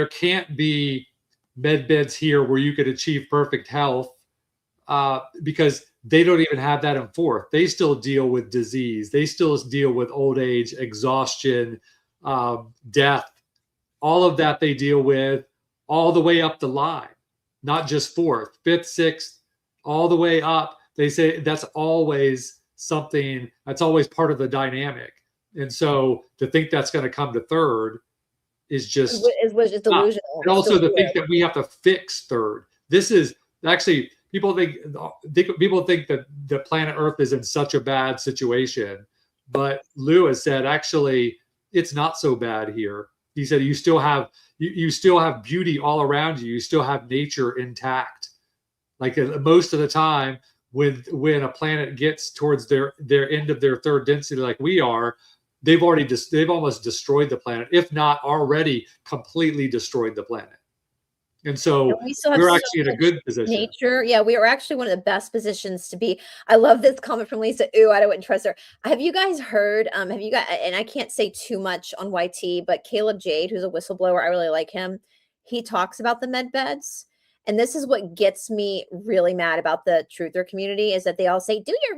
[SPEAKER 2] can't be med beds here where you could achieve perfect health, because they don't even have that in fourth. They still deal with disease. They still deal with old age, exhaustion, death. All of that they deal with all the way up the line, not just fourth, fifth, sixth, all the way up. They say that's always something, that's always part of the dynamic. And so to think that's going to come to third is just
[SPEAKER 1] delusional.
[SPEAKER 2] And also to think that we have to fix third. This is actually, people think that the planet Earth is in such a bad situation, but Lou has said actually it's not so bad here. He said you still have beauty all around you. You still have nature intact. Like most of the time, when a planet gets towards their end of their third density, like we are, they've almost destroyed the planet, if not already completely destroyed the planet. And so we're actually in a good position.
[SPEAKER 1] Nature. Yeah, we are actually one of the best positions to be. I love this comment from Lisa. Ooh, I wouldn't trust her. Have you guys heard, and I can't say too much on YT, but Caleb Jade, who's a whistleblower, I really like him. He talks about the med beds. And this is what gets me really mad about the truther community, is that they all say, do your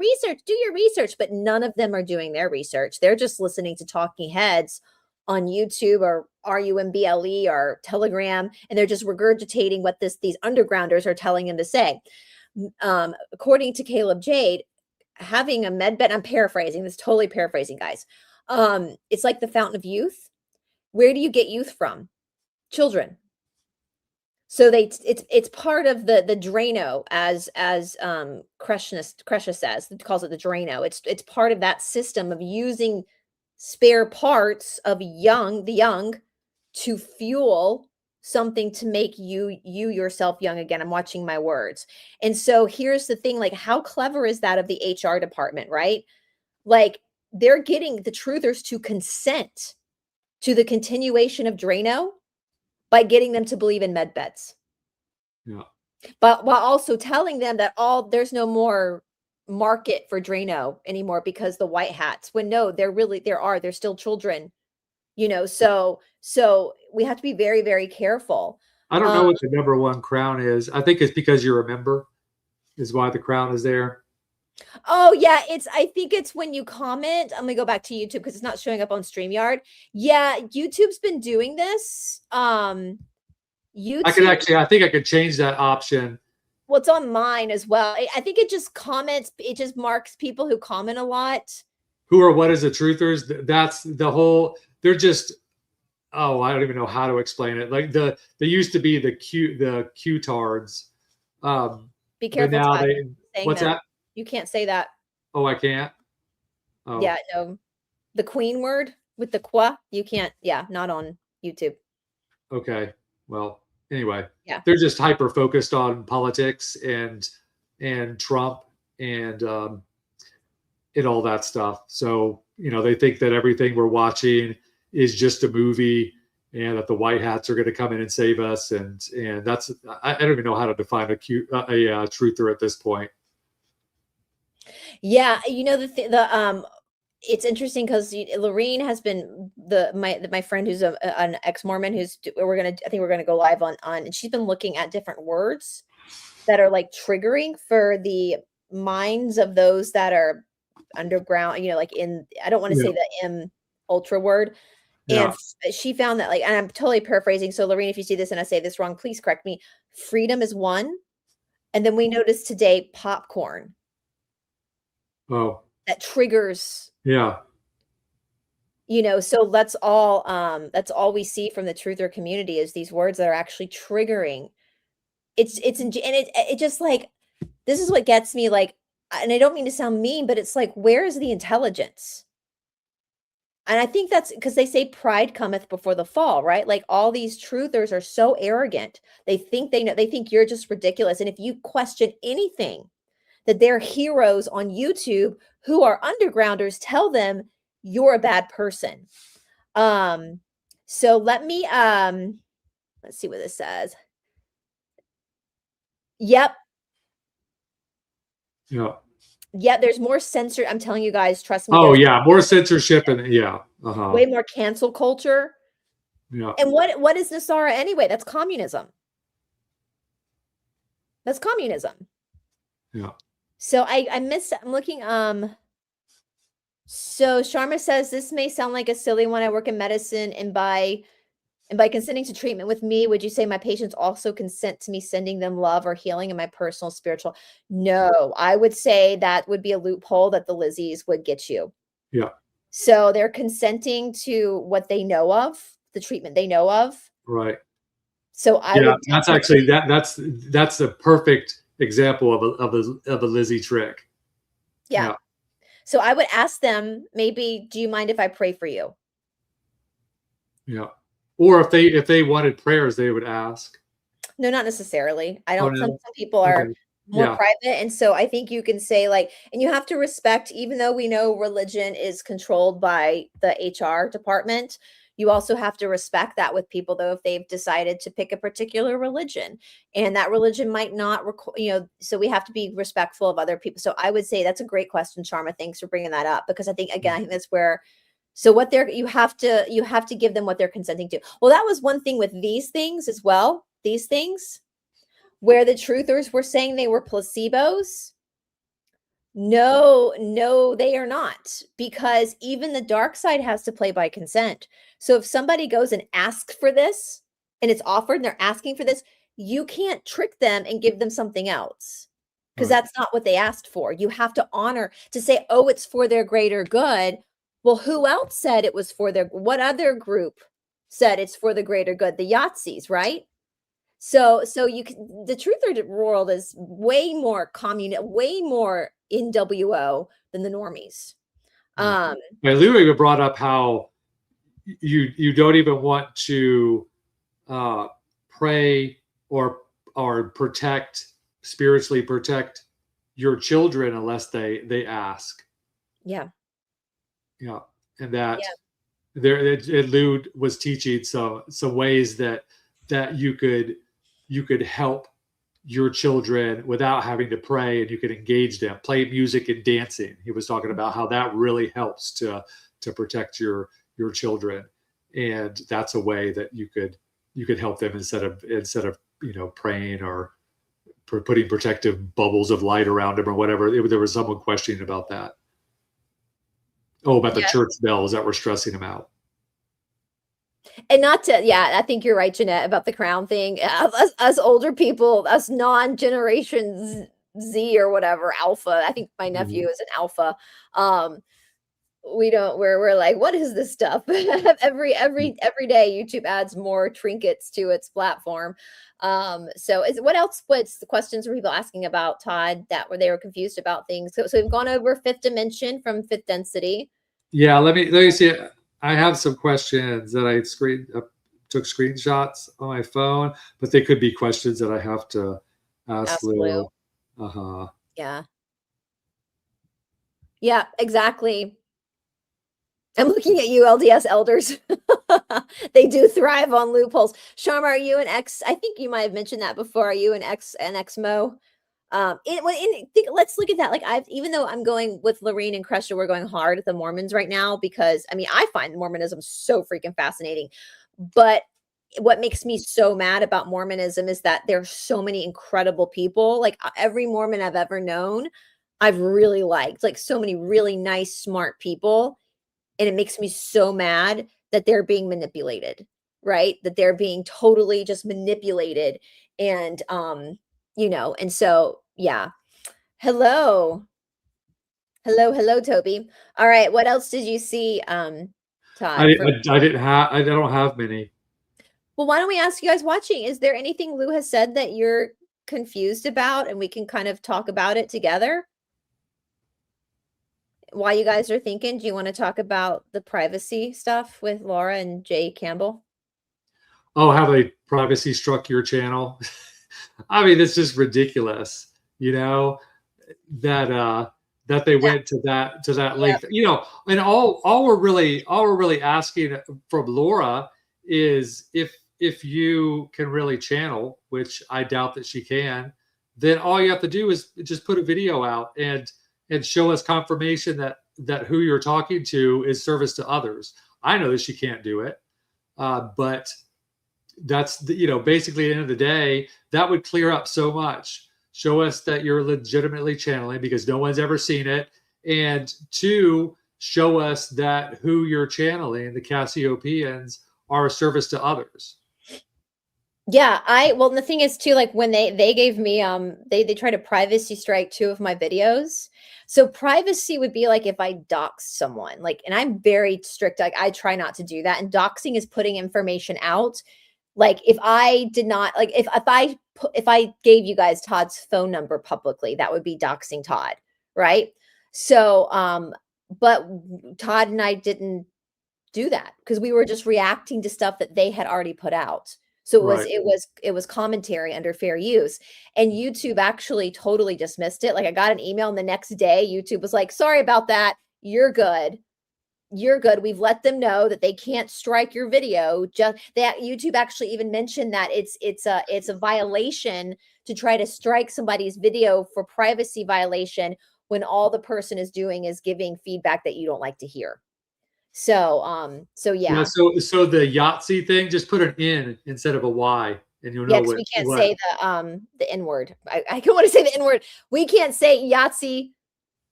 [SPEAKER 1] research, but none of them are doing their research. They're just listening to talking heads on YouTube or RUMBLE or Telegram, and they're just regurgitating what these undergrounders are telling them to say. According to Caleb Jade, having a med bed, I'm paraphrasing, this totally paraphrasing, guys. It's like the fountain of youth. Where do you get youth from? Children. So it's part of the Drano, as Kreshna says, calls it the Drano. It's part of that system of using spare parts of the young to fuel something to make you yourself young again. I'm watching my words. And so here's the thing, like, how clever is that of the HR department, right? Like, they're getting the truthers to consent to the continuation of Drano by getting them to believe in med beds.
[SPEAKER 2] Yeah.
[SPEAKER 1] But while also telling them that there's no more market for Drano anymore because the white hats, when no, they're still children, so we have to be very, very careful.
[SPEAKER 2] I don't know what the number one crown is. I think it's because you're a member is why the crown is there.
[SPEAKER 1] Oh yeah, I think it's when you comment. I'm gonna go back to YouTube because it's not showing up on StreamYard. Yeah, YouTube's been doing this. YouTube,
[SPEAKER 2] I think I could change that option.
[SPEAKER 1] Well, it's on mine as well. I think it just comments, it just marks people who comment a lot.
[SPEAKER 2] Who are what is the truthers? That's the whole, they're just, oh, I don't even know how to explain it. Like they used to be the Q-tards.
[SPEAKER 1] Be careful.
[SPEAKER 2] What's that?
[SPEAKER 1] You can't say that.
[SPEAKER 2] Oh, I can't?
[SPEAKER 1] Oh. Yeah, no. The queen word with the qua, you can't, yeah, not on YouTube.
[SPEAKER 2] Okay. Well, anyway,
[SPEAKER 1] Yeah.
[SPEAKER 2] they're just hyper focused on politics and Trump and all that stuff. So, they think that everything we're watching is just a movie and that the white hats are going to come in and save us. And that's, I don't even know how to define a truther at this point.
[SPEAKER 1] Yeah, it's interesting because Lorene has been my friend who's an ex-Mormon I think we're gonna go live on, and she's been looking at different words that are like triggering for the minds of those that are underground, like I don't want to
[SPEAKER 2] Yeah.
[SPEAKER 1] say the M ultra word. And
[SPEAKER 2] Yeah.
[SPEAKER 1] she found that, like, and I'm totally paraphrasing. So Lorene, if you see this and I say this wrong, please correct me. Freedom is one. And then we noticed today popcorn
[SPEAKER 2] Oh,
[SPEAKER 1] that triggers,
[SPEAKER 2] yeah.
[SPEAKER 1] so that's all we see from the truther community is these words that are actually triggering. It just like, this is what gets me, like, and I don't mean to sound mean, but it's like, where is the intelligence? And I think that's because they say pride cometh before the fall, right? Like, all these truthers are so arrogant. They think they think you're just ridiculous. And if you question anything that they're heroes on YouTube who are undergrounders, tell them you're a bad person. So let's see what this says. Yep.
[SPEAKER 2] Yeah.
[SPEAKER 1] Yeah, there's more censor. I'm telling you guys, trust me,
[SPEAKER 2] Oh,
[SPEAKER 1] there's
[SPEAKER 2] yeah. More censorship and yeah. Uh-huh.
[SPEAKER 1] way more cancel culture.
[SPEAKER 2] Yeah.
[SPEAKER 1] And what is Nasara anyway? That's communism. That's communism.
[SPEAKER 2] Yeah.
[SPEAKER 1] So I'm looking, so Sharma says this may sound like a silly one. I work in medicine, and by consenting to treatment with me, would you say my patients also consent to me sending them love or healing in my personal spiritual? No, I would say that would be a loophole that the Lizzies would get you.
[SPEAKER 2] Yeah.
[SPEAKER 1] So they're consenting to what they know of, the treatment they know of.
[SPEAKER 2] Right.
[SPEAKER 1] So I
[SPEAKER 2] Yeah,
[SPEAKER 1] would
[SPEAKER 2] that's actually that's the perfect example of a Lizzie trick.
[SPEAKER 1] yeah. So I would ask them, maybe, do you mind if I pray for you?
[SPEAKER 2] Yeah. Or if they wanted prayers, they would ask.
[SPEAKER 1] No, not necessarily. I
[SPEAKER 2] Oh
[SPEAKER 1] don't, some
[SPEAKER 2] no.
[SPEAKER 1] people are
[SPEAKER 2] Okay.
[SPEAKER 1] more
[SPEAKER 2] Yeah.
[SPEAKER 1] private, and so I think you can say, like, and you have to respect, even though we know religion is controlled by the HR department, you also have to respect that with people, though, if they've decided to pick a particular religion, and that religion might not so we have to be respectful of other people. So I would say that's a great question, Sharma. Thanks for bringing that up, because I think, again, I think that's where, so what you have to give them what they're consenting to. Well, that was one thing with these things as well. These things where the truthers were saying they were placebos. No, they are not, because even the dark side has to play by consent. So if somebody goes and asks for this and it's offered and they're asking for this, you can't trick them and give them something else, because
[SPEAKER 2] Right.
[SPEAKER 1] that's not what they asked for. You have to honor, to say, oh, it's for their greater good. Well, who else said it was for what other group said it's for the greater good? The Yahtzees, right? So the truther world is way more way more NWO than the normies.
[SPEAKER 2] Yeah. And Lou even brought up how you don't even want to pray or spiritually protect your children unless they ask.
[SPEAKER 1] Yeah.
[SPEAKER 2] Yeah. And that Lou was teaching some ways that you could help your children without having to pray, and you could engage them, play music and dancing. He was talking about how that really helps to protect your children, and that's a way that you could help them instead of praying or putting protective bubbles of light around them or whatever. There was someone questioning about that. Oh, about the church bells that were stressing them out.
[SPEAKER 1] And not to, I think you're right, Jeanette, about the crown thing. Us older people, us non-generation Z or whatever, alpha. I think my nephew is an alpha. We're like, what is this stuff? every day YouTube adds more trinkets to its platform. So what's the questions were people asking about, Todd, that they were confused about things? So we've gone over fifth dimension from fifth density.
[SPEAKER 2] Yeah, let me see. I have some questions that I took screenshots on my phone, but they could be questions that I have to ask
[SPEAKER 1] Ask Lou.
[SPEAKER 2] Lou. Uh-huh.
[SPEAKER 1] Yeah. Yeah, exactly. I'm looking at you, LDS elders. They do thrive on loopholes. Sharma, are you an ex? I think you might have mentioned that before. Are you an exmo? Let's look at that. Like even though I'm going with Lorene and Crusher, we're going hard at the Mormons right now because I mean I find Mormonism so freaking fascinating. But what makes me so mad about Mormonism is that there's so many incredible people. Like every Mormon I've ever known, I've really liked. Like so many really nice, smart people, and it makes me so mad that they're being manipulated, right? That they're being totally just manipulated. And and so yeah. Hello. Hello, Toby. All right, what else did you see, Todd?
[SPEAKER 2] I don't have many.
[SPEAKER 1] Well, why don't we ask you guys watching? Is there anything Lou has said that you're confused about and we can kind of talk about it together? While you guys are thinking, do you want to talk about the privacy stuff with Laura and Jay Campbell?
[SPEAKER 2] Oh, how they privacy struck your channel. I mean, it's just ridiculous, you know, that they went to that
[SPEAKER 1] Yep.
[SPEAKER 2] length. And all we're really asking from Laura is if you can really channel, which I doubt that she can, then all you have to do is just put a video out and show us confirmation that who you're talking to is service to others. I know that she can't do it, but that's basically at the end of the day, that would clear up so much. Show us that you're legitimately channeling because no one's ever seen it, and two, show us that who you're channeling, the Cassiopeans, are a service to others.
[SPEAKER 1] Yeah, well, the thing is too, like when they gave me they tried to privacy strike 2 of my videos. So privacy would be like if I dox someone, like, and I'm very strict, like I try not to do that. And doxing is putting information out. Like if I did not, like if I gave you guys Todd's phone number publicly, that would be doxing Todd, right? So but Todd and I didn't do that because we were just reacting to stuff that they had already put out. So
[SPEAKER 2] Right.
[SPEAKER 1] it was commentary under fair use. And YouTube actually totally dismissed it. Like I got an email and the next day YouTube was like, "Sorry about that. You're good. You're good. We've let them know that they can't strike your video." Just that YouTube actually even mentioned that it's a violation to try to strike somebody's video for privacy violation when all the person is doing is giving feedback that you don't like to hear. So
[SPEAKER 2] Yeah.
[SPEAKER 1] yeah.
[SPEAKER 2] So the Yahtzee thing, just put an N instead of a Y, and you'll
[SPEAKER 1] Yeah,
[SPEAKER 2] know
[SPEAKER 1] because we can't
[SPEAKER 2] what.
[SPEAKER 1] say the N word. I don't want to say the N word. We can't say Yahtzee,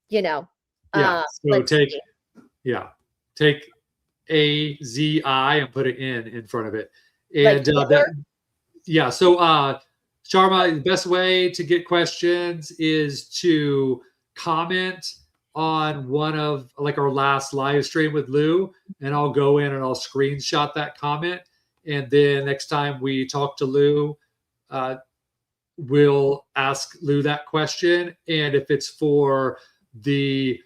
[SPEAKER 1] you know.
[SPEAKER 2] Yeah. So
[SPEAKER 1] Let's
[SPEAKER 2] take
[SPEAKER 1] see.
[SPEAKER 2] take AZI and put an N in front of it,
[SPEAKER 1] Like
[SPEAKER 2] and
[SPEAKER 1] Hitler?
[SPEAKER 2] yeah. So Sharma, the best way to get questions is to comment on one of like our last live stream with Lou, and I'll go in and I'll screenshot that comment. And then next time we talk to Lou, uh, we'll ask Lou that question. And if it's for the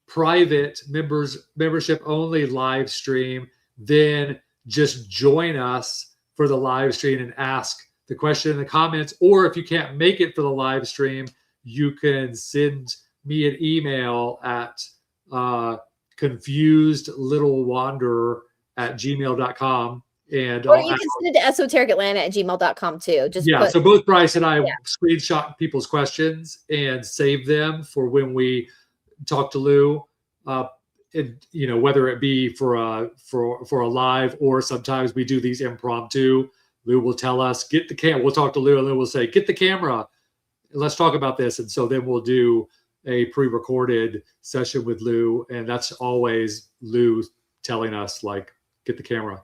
[SPEAKER 2] private membership only live stream, then just join us for the live stream and ask the question in the comments. Or if you can't make it for the live stream, you can send me an email at confusedlittlewanderer@gmail.com, and
[SPEAKER 1] Or
[SPEAKER 2] I'll
[SPEAKER 1] you can send it to esotericatlanta@gmail.com too. Just
[SPEAKER 2] yeah,
[SPEAKER 1] put,
[SPEAKER 2] so both Bryce and I
[SPEAKER 1] yeah.
[SPEAKER 2] screenshot people's questions and save them for when we talk to Lou. Whether it be for a live, or sometimes we do these impromptu. Lou will tell us, get the camera. We'll talk to Lou, and Lou will say, get the camera. Let's talk about this. And so then we'll do a pre-recorded session with Lou, and that's always Lou telling us, like, get the camera.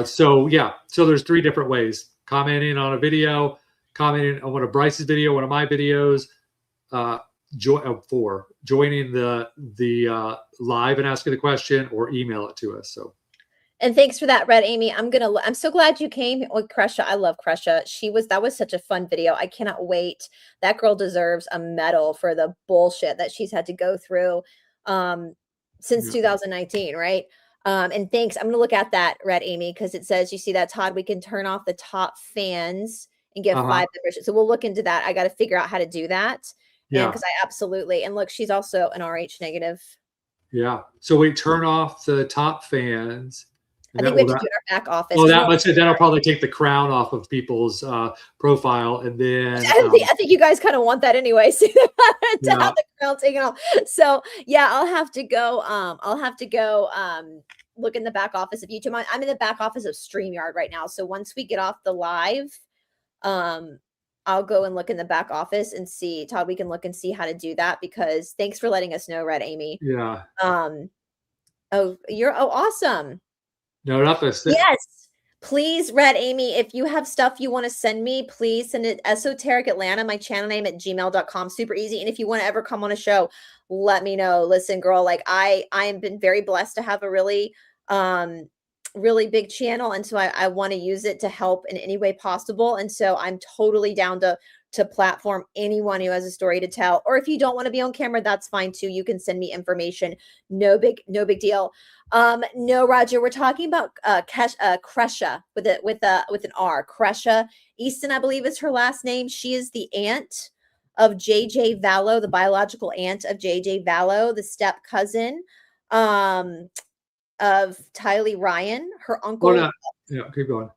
[SPEAKER 2] So there's 3 different ways: commenting on a video, commenting on one of Bryce's video, one of my videos, joining the live and asking the question, or email it to us. So.
[SPEAKER 1] And thanks for that, Red Amy. I'm so glad you came with Kresha. I love Kresha. That was such a fun video. I cannot wait. That girl deserves a medal for the bullshit that she's had to go through. since 2019, right? And thanks. I'm going to look at that, Red Amy, because it says, you see that, Todd, we can turn off the top fans and give 5 memberships. So we'll look into that. I got to figure out how to do that. And because I absolutely, and look, she's also an RH negative.
[SPEAKER 2] Yeah. So we turn off the top fans.
[SPEAKER 1] I think we have to do it in our back office.
[SPEAKER 2] Oh, that'll probably take the crown off of people's profile, and then
[SPEAKER 1] I think you guys kind of want that anyway, so to have the crown taken off. So yeah, I'll have to go. Look in the back office of YouTube. I'm in the back office of StreamYard right now. So once we get off the live, I'll go and look in the back office and see, Todd, we can look and see how to do that, because thanks for letting us know, Red Amy.
[SPEAKER 2] Yeah.
[SPEAKER 1] Awesome.
[SPEAKER 2] No, not this.
[SPEAKER 1] Yes. Please, Red Amy, if you have stuff you want to send me, please send it Esoteric Atlanta, my channel name, at gmail.com. Super easy. And if you want to ever come on a show, let me know. Listen, girl, like I have been very blessed to have a really, really big channel. And so I want to use it to help in any way possible. And so I'm totally down to platform anyone who has a story to tell. Or if you don't want to be on camera, that's fine too. You can send me information. No big deal. No, Roger, we're talking about Kresha with an R. Kresha Easton, I believe, is her last name. She is the aunt of JJ Vallow, the biological aunt of JJ Vallow, the step cousin of Tylee Ryan. Her uncle.
[SPEAKER 2] Yeah, keep going.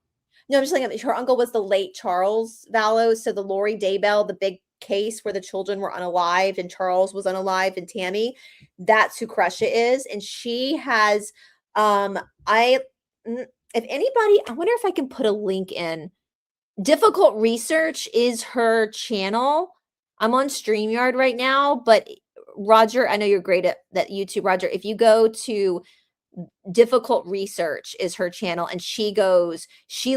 [SPEAKER 1] No, I'm just saying her uncle was the late Charles Vallow. So the Lori Daybell, the big case where the children were unalived and Charles was unalived and Tammy, that's who Kresha is. And she has, if anybody, I wonder if I can put a link in. Difficult Research is her channel. I'm on StreamYard right now, but Roger, I know you're great at that YouTube, Roger. If you go to Difficult Research is her channel, and she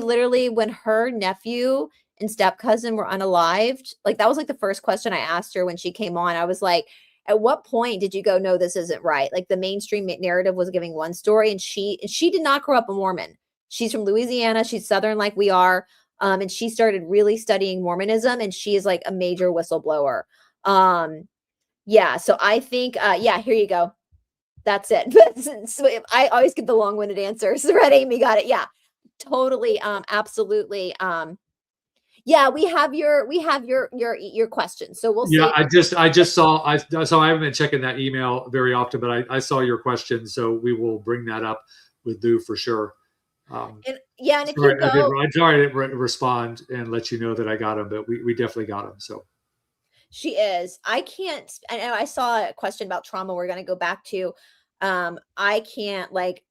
[SPEAKER 1] literally, when her nephew and step cousin were unalived, like that was like the first question I asked her when she came on. I was like, at what point did you go, no, this isn't right? Like the mainstream narrative was giving one story, and she did not grow up a Mormon. She's from Louisiana. She's Southern like we are. And she started really studying Mormonism, and she is like a major whistleblower. Yeah. So I think, yeah, here you go. That's it. So I always get the long-winded answers. Red Amy got it. Yeah, totally. Absolutely. Yeah, we have your question. So we'll see.
[SPEAKER 2] Yeah, I just saw. I haven't been checking that email very often, but I saw your question, so we will bring that up with Lou for sure.
[SPEAKER 1] And if
[SPEAKER 2] sorry,
[SPEAKER 1] you go,
[SPEAKER 2] I'm sorry I didn't respond and let you know that I got him, but we definitely got him. So.
[SPEAKER 1] She is. I can't. I know I saw a question about trauma. We're going to go back to. I can't, like,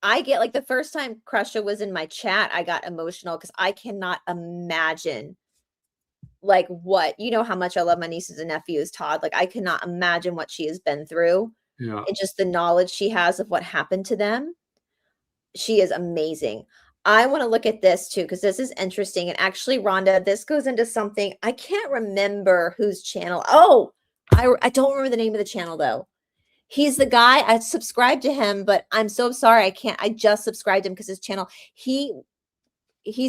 [SPEAKER 1] I get, like, the first time Kresha was in my chat, I got emotional because I cannot imagine, like, what, you know, how much I love my nieces and nephews, Todd. Like, I cannot imagine what she has been through.
[SPEAKER 2] Yeah.
[SPEAKER 1] And just the knowledge she has of what happened to them. She is amazing. I want to look at this too, because this is interesting. And actually, Rhonda, this goes into something I can't remember whose channel. Oh, I don't remember the name of the channel though. He's the guy, I subscribed to him, but I'm so sorry. I just subscribed him because his channel, he's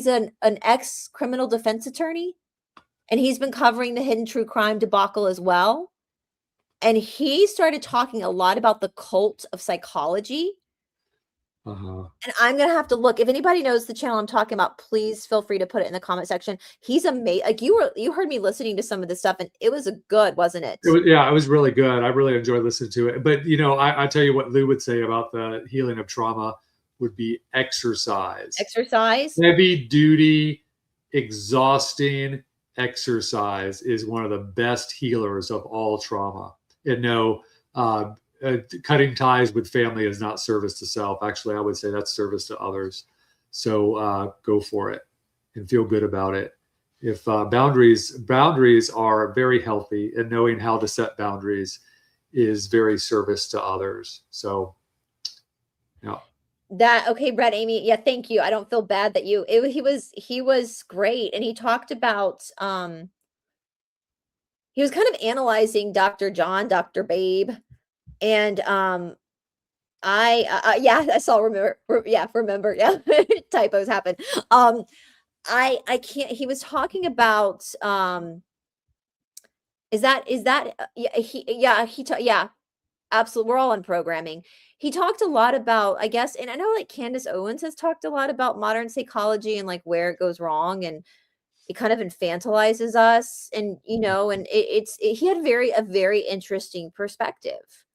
[SPEAKER 1] an ex-criminal defense attorney, and he's been covering the hidden true crime debacle as well. And he started talking a lot about the cult of psychology. And I'm going to have to look. If anybody knows the channel I'm talking about, please feel free to put it in the comment section. He's amazing. Like you heard me listening to some of this stuff, and it was good, wasn't it?
[SPEAKER 2] It was really good. I really enjoyed listening to it. But, you know, I tell you what Lou would say about the healing of trauma would be exercise.
[SPEAKER 1] Exercise?
[SPEAKER 2] Heavy duty, exhausting exercise is one of the best healers of all trauma. And no, cutting ties with family is not service to self. Actually, I would say that's service to others. So go for it and feel good about it. If boundaries are very healthy, and knowing how to set boundaries is very service to others. So, yeah.
[SPEAKER 1] Okay, Brett, Amy. Yeah, thank you. I don't feel bad that he was great. And he talked about, he was kind of analyzing Dr. John, Dr. Babe. And I saw remember typos happen. I can't, he was talking about absolutely. We're all on programming. He talked a lot about, I guess, and I know like Candace Owens has talked a lot about modern psychology and like where it goes wrong, and it kind of infantilizes us, and and he had a very interesting perspective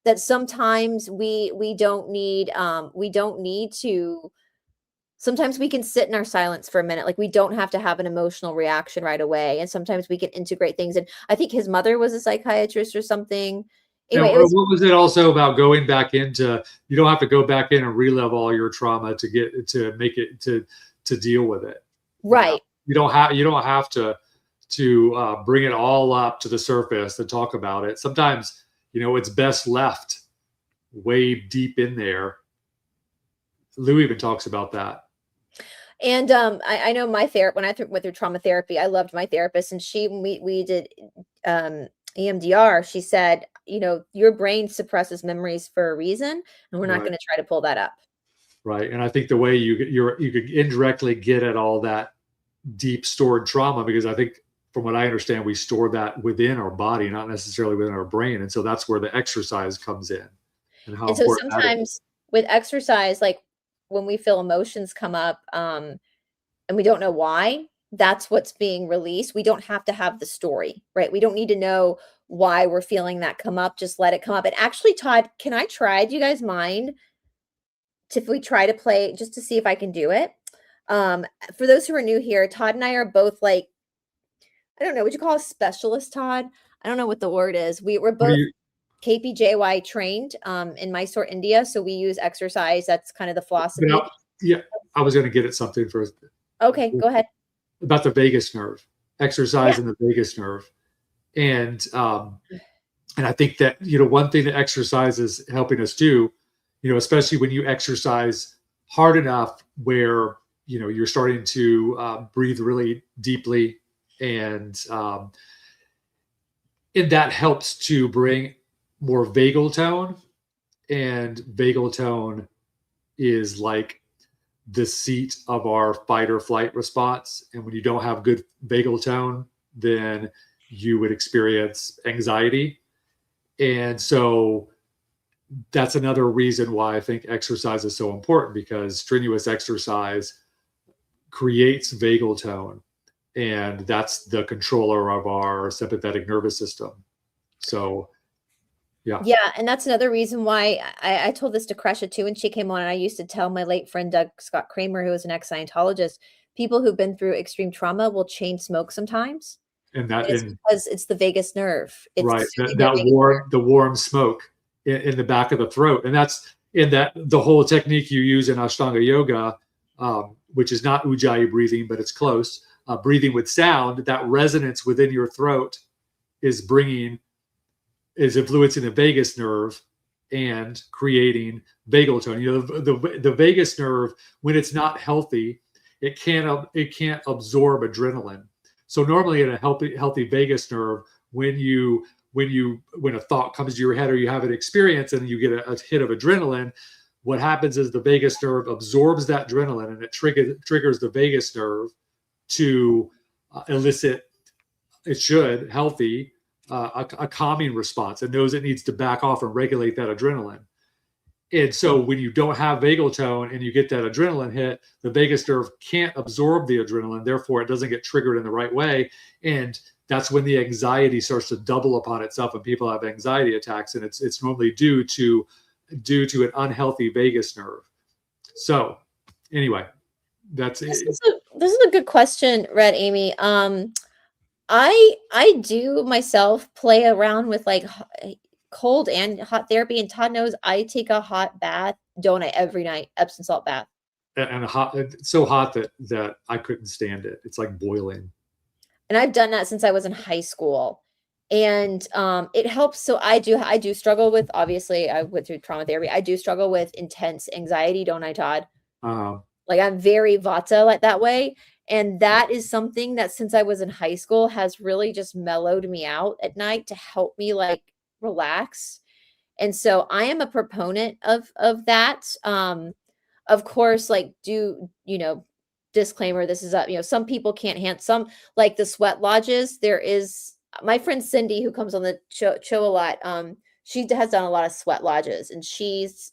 [SPEAKER 1] that sometimes we don't need to. Sometimes we can sit in our silence for a minute. Like we don't have to have an emotional reaction right away. And sometimes we can integrate things. And I think his mother was a psychiatrist or something.
[SPEAKER 2] And
[SPEAKER 1] Anyway,
[SPEAKER 2] what was it also about going back into? You don't have to go back in and relive all your trauma to get to make it to deal with it.
[SPEAKER 1] right.
[SPEAKER 2] You don't have to bring it all up to the surface and talk about it. Sometimes it's best left way deep in there. Lou even talks about that.
[SPEAKER 1] And I know my therapist, when I went through trauma therapy, I loved my therapist, and we did EMDR. She said, your brain suppresses memories for a reason, and we're not going to try to pull that up.
[SPEAKER 2] Right. And I think the way you could indirectly get at all that deep stored trauma, because I think from what I understand, we store that within our body, not necessarily within our brain. And so that's where the exercise comes in.
[SPEAKER 1] And so sometimes with exercise, like when we feel emotions come up, and we don't know why, that's what's being released. We don't have to have the story, right? We don't need to know why we're feeling that come up. Just let it come up. And actually, Todd, can I try? Do you guys mind if we try to play just to see if I can do it? For those who are new here, Todd and I are both like, I don't know, would you call us specialists, Todd? I don't know what the word is. We're both KPJY trained in Mysore, India. So we use exercise. That's kind of the philosophy.
[SPEAKER 2] I was going to get at something first.
[SPEAKER 1] Okay, go ahead.
[SPEAKER 2] About the vagus nerve, exercise in the vagus nerve. And I think that, one thing that exercise is helping us do, especially when you exercise hard enough where, you're starting to breathe really deeply, and that helps to bring more vagal tone. And vagal tone is like the seat of our fight or flight response. And when you don't have good vagal tone, then you would experience anxiety. And so that's another reason why I think exercise is so important, because strenuous exercise creates vagal tone, and that's the controller of our sympathetic nervous system. So yeah,
[SPEAKER 1] and that's another reason why I told this to Kresha too when she came on, and I used to tell my late friend Doug Scott Kramer, who was an ex-Scientologist, people who've been through extreme trauma will chain smoke sometimes,
[SPEAKER 2] and
[SPEAKER 1] it's because it's the vagus nerve. It's
[SPEAKER 2] right, the warm smoke in the back of the throat, and that's in that the whole technique you use in Ashtanga yoga, which is not Ujjayi breathing, but it's close. Breathing with sound, that resonance within your throat is influencing the vagus nerve and creating vagal tone. The vagus nerve, when it's not healthy, it can't absorb adrenaline. So normally in a healthy vagus nerve, when a thought comes to your head or you have an experience and you get a hit of adrenaline, what happens is the vagus nerve absorbs that adrenaline, and it triggers the vagus nerve to elicit, healthy, a calming response. It knows it needs to back off and regulate that adrenaline. And so when you don't have vagal tone and you get that adrenaline hit, the vagus nerve can't absorb the adrenaline. Therefore, it doesn't get triggered in the right way. And that's when the anxiety starts to double upon itself, and people have anxiety attacks. And it's normally due to an unhealthy vagus nerve. So anyway, that's it.
[SPEAKER 1] This is a good question, Red Amy. I do myself play around with like cold and hot therapy, and Todd knows I take a hot bath, don't I, every night, Epsom salt bath.
[SPEAKER 2] And it's so hot that I couldn't stand it. It's like boiling.
[SPEAKER 1] And I've done that since I was in high school. And it helps. So I do struggle with, obviously I went through trauma therapy. I do struggle with intense anxiety, don't I, Todd? Like I'm very Vata like that way. And that is something that since I was in high school has really just mellowed me out at night to help me like relax. And so I am a proponent of that. Of course, like disclaimer, this is some people can't handle some, like the sweat lodges. There is my friend Cindy, who comes on the show a lot. She has done a lot of sweat lodges, and she's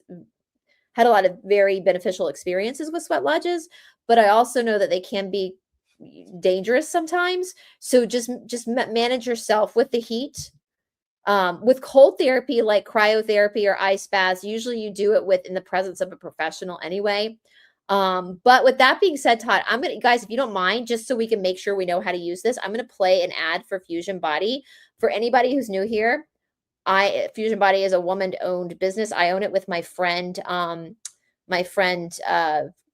[SPEAKER 1] had a lot of very beneficial experiences with sweat lodges, but I also know that they can be dangerous sometimes. So just manage yourself with the heat. With cold therapy like cryotherapy or ice baths, usually you do it in the presence of a professional anyway. But with that being said, Todd, I'm gonna, guys, if you don't mind, just so we can make sure we know how to use this, I'm gonna play an ad for Fusion Body. For anybody who's new here, Fusion Body is a woman-owned business. I own it with my friend,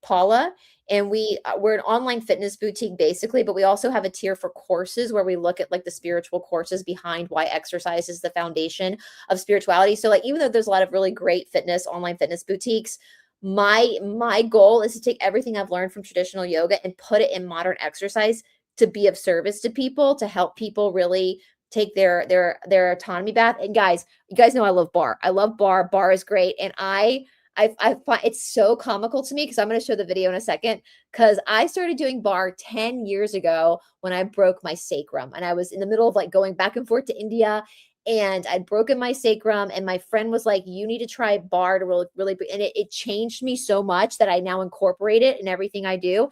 [SPEAKER 1] Paula, and we're an online fitness boutique basically, but we also have a tier for courses where we look at like the spiritual courses behind why exercise is the foundation of spirituality. So like, even though there's a lot of really great online fitness boutiques, my goal is to take everything I've learned from traditional yoga and put it in modern exercise to be of service to people, to help people really take their autonomy back. And guys, you guys know I love barre. I love barre. Barre is great. And I find it's so comical to me, because I'm going to show the video in a second, because I started doing barre 10 years ago when I broke my sacrum, and I was in the middle of like going back and forth to India, and I'd broken my sacrum, and my friend was like, you need to try barre to really, and it changed me so much that I now incorporate it in everything I do.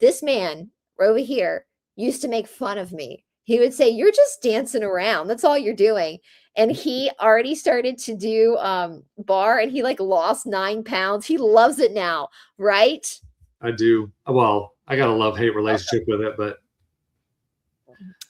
[SPEAKER 1] This man over here used to make fun of me. He would say, you're just dancing around. That's all you're doing. And he already started to do barre, and he like lost 9 pounds. He loves it now, right?
[SPEAKER 2] I do. Well, I got a love-hate relationship with it, but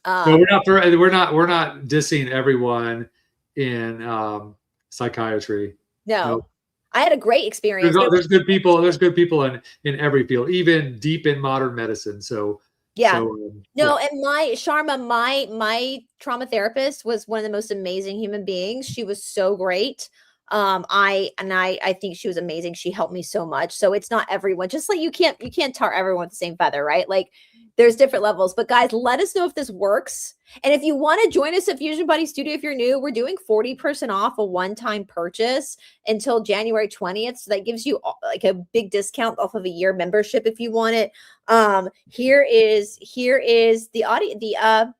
[SPEAKER 2] no, we're not dissing everyone in psychiatry.
[SPEAKER 1] No.
[SPEAKER 2] Nope.
[SPEAKER 1] I had a great experience.
[SPEAKER 2] There's good people. There's good people in every field, even deep in modern medicine. So
[SPEAKER 1] yeah.
[SPEAKER 2] So,
[SPEAKER 1] no, and my trauma therapist was one of the most amazing human beings. She was so great. I think she was amazing. She helped me so much. So it's not everyone, just like you can't tar everyone with the same feather, right? Like there's different levels. But guys, let us know if this works. And if you want to join us at Fusion Body Studio, if you're new, we're doing 40% off a one-time purchase until January 20th. So that gives you like a big discount off of a year membership if you want it. Here is the audio,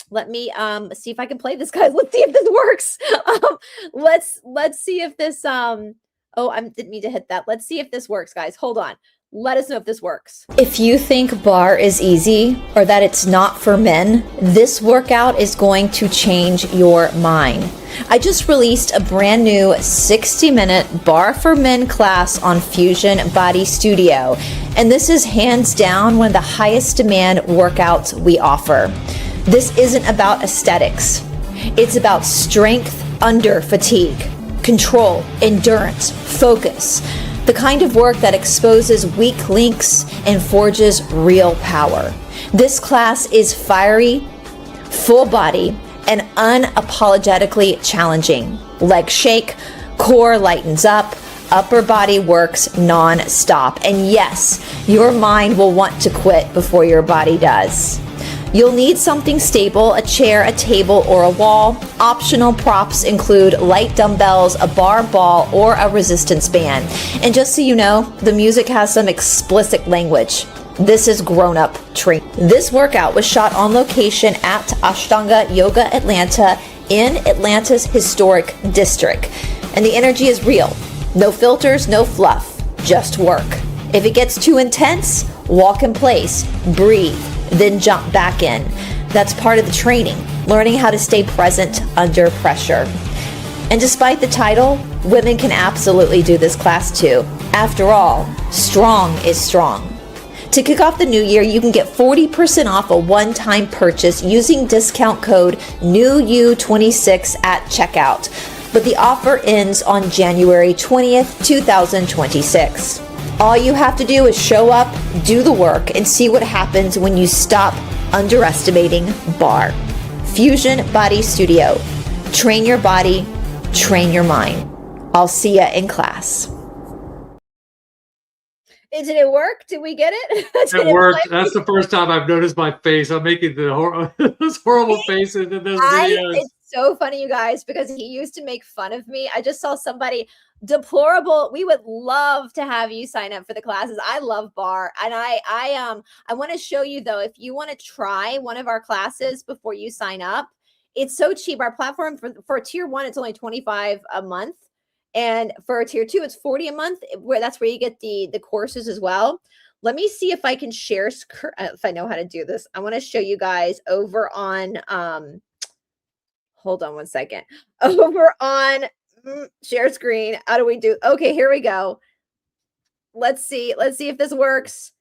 [SPEAKER 1] let me see if I can play this, guys. Let's see if this works. Let's see if this oh, I didn't mean to hit that. Let's see if this works, guys. Hold on. Let us know if this works. If you think barre is easy or that it's not for men, this workout is going to change your mind. I just released a brand new 60-minute barre for men class on Fusion Body Studio, and this is hands down one of the highest demand workouts we offer. This isn't about aesthetics. It's about strength under fatigue, control, endurance, focus. The kind of work that exposes weak links and forges real power. This class is fiery, full body, and unapologetically challenging. Leg shake, core lightens up, upper body works non-stop. And yes, your mind will want to quit before your body does. You'll need something stable, a chair, a table, or a wall. Optional props include light dumbbells, a bar ball, or a resistance band. And just so you know, the music has some explicit language. This is grown-up training. This workout was shot on location at Ashtanga Yoga Atlanta in Atlanta's historic district. And the energy is real. No filters, no fluff, just work. If it gets too intense, walk in place, breathe, then jump back in. That's part of the training, learning how to stay present under pressure. And despite the title, women can absolutely do this class too. After all, strong is strong. To kick off the new year, you can get 40% off a one-time purchase using discount code NEWU26 at checkout. But the offer ends on January 20th, 2026. All you have to do is show up, do the work, and see what happens when you stop underestimating barre. Fusion Body Studio. Train your body, train your mind. I'll see ya in class. Did it work? Did we get it?
[SPEAKER 2] It worked. That's the first time I've noticed my face. I'm making those horrible faces in this videos.
[SPEAKER 1] It's so funny, you guys, because he used to make fun of me. I just saw somebody deplorable. We would love to have you sign up for the classes. I love barre, and I want to show you though, if you want to try one of our classes before you sign up, it's so cheap. Our platform for tier 1, it's only $25 a month. And for tier 2, it's $40 a month, where that's where you get the courses as well. Let me see if I can share, if I know how to do this. I want to show you guys over on, hold on one second. Over on share screen. How do we do? Okay, here we go. Let's see if this works.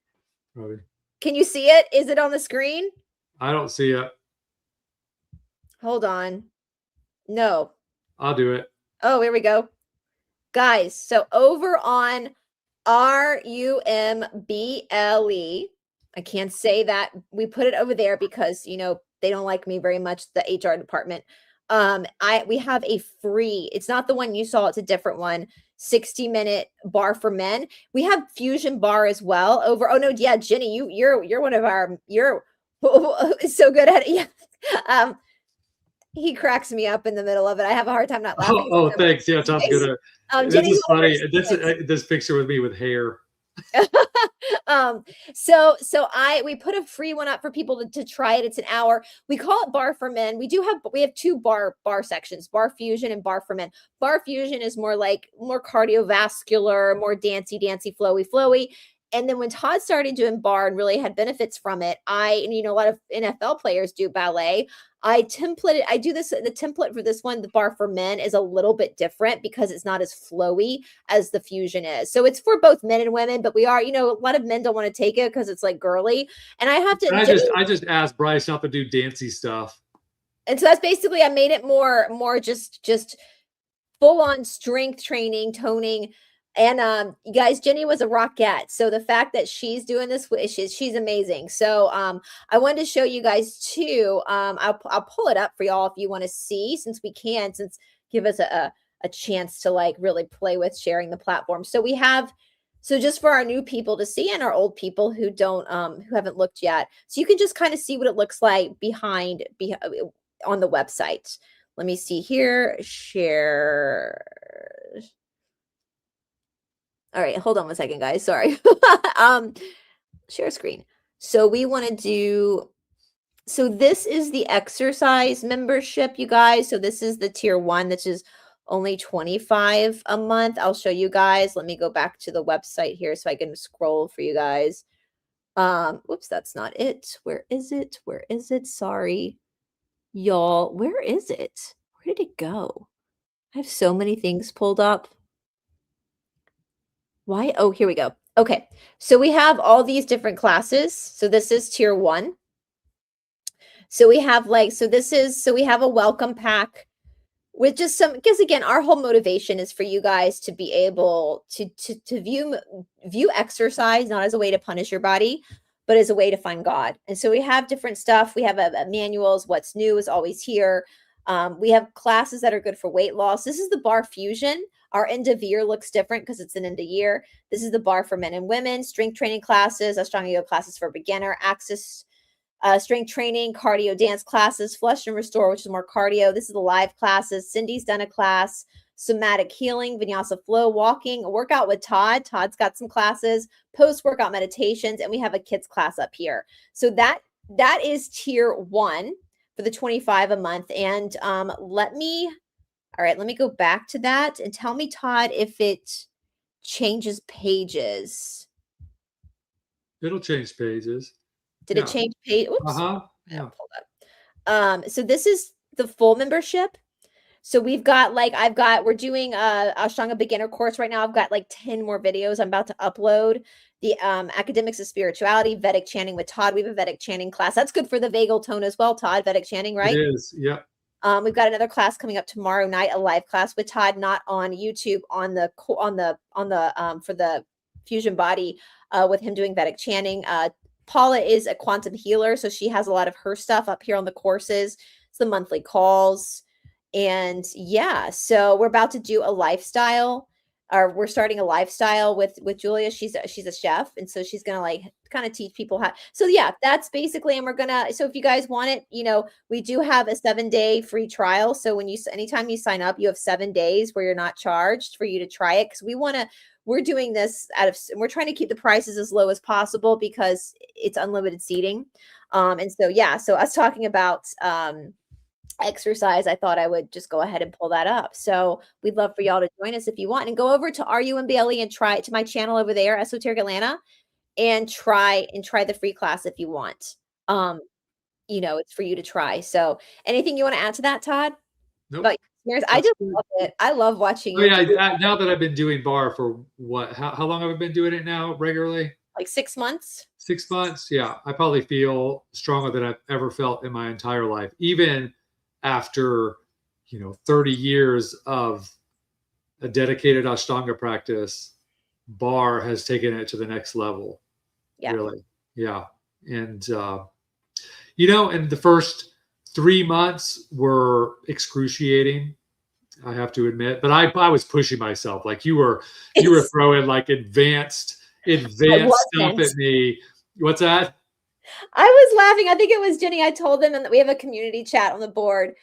[SPEAKER 2] Probably.
[SPEAKER 1] Can you see it? Is it on the screen?
[SPEAKER 2] I don't see it.
[SPEAKER 1] Hold on. No.
[SPEAKER 2] I'll do it.
[SPEAKER 1] Oh, here we go. Guys, so over on RUMBLE, I can't say that. We put it over there because, you know, they don't like me very much, the HR department. We have a free, it's not the one you saw, it's a different one, 60-minute bar for men. We have Fusion Bar as well over. Oh no, yeah, Jenny, you're one of our, you're so good at it. Yeah. He cracks me up in the middle of it. I have a hard time not laughing.
[SPEAKER 2] Oh, thanks. Yeah, Tom's good. This is funny. This picture with me with hair.
[SPEAKER 1] We put a free one up for people to try it. It's an hour. We call it Bar for Men. We have 2 bar sections, Bar Fusion and Bar for Men. Bar Fusion is more cardiovascular, more dancey, flowy. And then when Todd started doing bar and really had benefits from it, a lot of NFL players do ballet. The template for this one, the Bar for Men, is a little bit different because it's not as flowy as the Fusion is. So it's for both men and women, but a lot of men don't want to take it because it's like girly. And
[SPEAKER 2] I just asked Bryce not to do dancey stuff.
[SPEAKER 1] And so that's basically, I made it more just full on strength training, toning. And you guys, Jenny was a rockette. So the fact that she's doing this, she's amazing. So I wanted to show you guys too. I'll pull it up for y'all if you want to see, since give us a chance to like really play with sharing the platform. So just for our new people to see and our old people who haven't looked yet. So you can just kind of see what it looks like behind on the website. Let me see here. Share. All right, hold on one second, guys. Sorry. Share screen. So we want to do, so this is the exercise membership, you guys. So this is the tier 1, which is only $25 a month. I'll show you guys. Let me go back to the website here so I can scroll for you guys. Whoops, that's not it. Where is it? Sorry, y'all. Where is it? Where did it go? I have so many things pulled up. Why? Oh, here we go. Okay. So we have all these different classes. So this is tier 1. So we have we have a welcome pack with just because again, our whole motivation is for you guys to be able to view exercise, not as a way to punish your body, but as a way to find God. And so we have different stuff. We have manuals. What's new is always here. We have classes that are good for weight loss. This is the Bar Fusion. Our end of year looks different because it's an end of year. This is the bar for men and women, strength training classes, Ashtanga yoga classes for beginner, axis strength training, cardio dance classes, flush and restore, which is more cardio. This is the live classes. Cindy's done a class, somatic healing, vinyasa flow, walking, a workout with Todd. Todd's got some classes, post-workout meditations, and we have a kids class up here. So that is tier 1 for the $25 a month. And let me go back to that and tell me, Todd, if it changes pages.
[SPEAKER 2] It'll change pages.
[SPEAKER 1] Did it change page? Oops.
[SPEAKER 2] Uh-huh.
[SPEAKER 1] Yeah. So this is the full membership. So we're doing a Ashtanga beginner course right now. I've got like 10 more videos I'm about to upload. The academics of spirituality, Vedic chanting with Todd. We have a Vedic chanting class. That's good for the vagal tone as well, Todd. Vedic chanting, right?
[SPEAKER 2] It is. Yeah.
[SPEAKER 1] We've got another class coming up tomorrow night, a live class with Todd, not on YouTube, for the Fusion Body, with him doing Vedic chanting. Paula is a quantum healer, so she has a lot of her stuff up here on the courses. It's the monthly calls. And yeah, so we're about to do a lifestyle, or we're starting a lifestyle with Julia. She's a chef, and so she's gonna like kind of teach people how. So yeah, that's basically, and so if you guys want it, we do have a 7-day free trial. So anytime you sign up, you have 7 days where you're not charged for you to try it, because we're doing this we're trying to keep the prices as low as possible because it's unlimited seating. And so, yeah, so us talking about exercise, I thought I would just go ahead and pull that up. So we'd love for y'all to join us if you want, and go over to RUMBLE and try to my channel over there, Esoteric Atlanta, and try the free class if you want. It's for you to try. So anything you want to add to that, Todd?
[SPEAKER 2] Nope.
[SPEAKER 1] About your experience? I
[SPEAKER 2] That's
[SPEAKER 1] just
[SPEAKER 2] good.
[SPEAKER 1] love it. I love watching
[SPEAKER 2] Oh
[SPEAKER 1] you
[SPEAKER 2] yeah,
[SPEAKER 1] do that.
[SPEAKER 2] now that I've been doing bar for what? How long have I been doing it now regularly?
[SPEAKER 1] Like 6 months.
[SPEAKER 2] 6 months. Yeah, I probably feel stronger than I've ever felt in my entire life, even after 30 years of a dedicated Ashtanga practice. Bar has taken it to the next level.
[SPEAKER 1] Yeah.
[SPEAKER 2] Really. Yeah. And and the first 3 months were excruciating, I have to admit, but I was pushing myself. Like you were throwing like advanced stuff at me. What's that?
[SPEAKER 1] I was laughing. I think it was Jenny. I told them, and that we have a community chat on the board,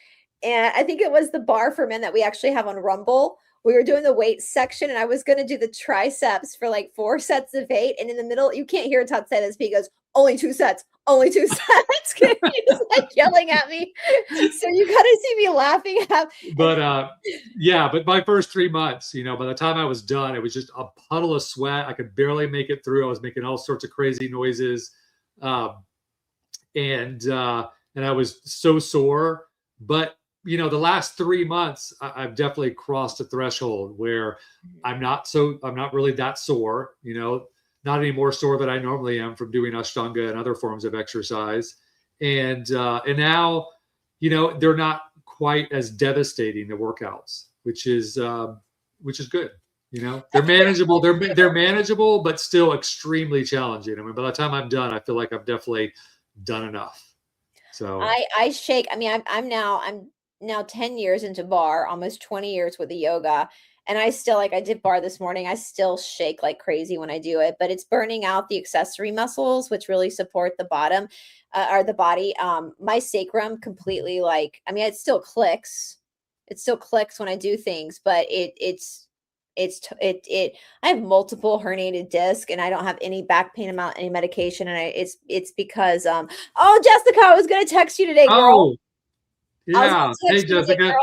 [SPEAKER 1] and I think it was the bar for men that we actually have on Rumble. We were doing the weights section, and I was going to do the triceps for like 4 sets of 8. And in the middle, you can't hear Todd say this, but he goes, "Only 2 sets, only 2 sets." He's like yelling at me. So you got to see me laughing.
[SPEAKER 2] But my first 3 months, by the time I was done, it was just a puddle of sweat. I could barely make it through. I was making all sorts of crazy noises. And I was so sore. But the last 3 months, I've definitely crossed a threshold where I'm not really that sore, not any more sore than I normally am from doing Ashtanga and other forms of exercise. And now, they're not quite as devastating, the workouts, which is good. They're manageable. They're manageable, but still extremely challenging. I mean, by the time I'm done, I feel like I've definitely done enough. So
[SPEAKER 1] I shake. I mean, I'm now 10 years into bar, almost 20 years with the yoga. And I still, like, I did bar this morning. I still shake like crazy when I do it, but it's burning out the accessory muscles, which really support the bottom or the body. My sacrum completely, like, I mean, it still clicks. It still clicks when I do things, but I have multiple herniated disc, and I don't have any back pain, I'm on any medication. And it's because, oh, Jessica, I was going to text you today, girl.
[SPEAKER 2] Oh, yeah. Hey, Jessica.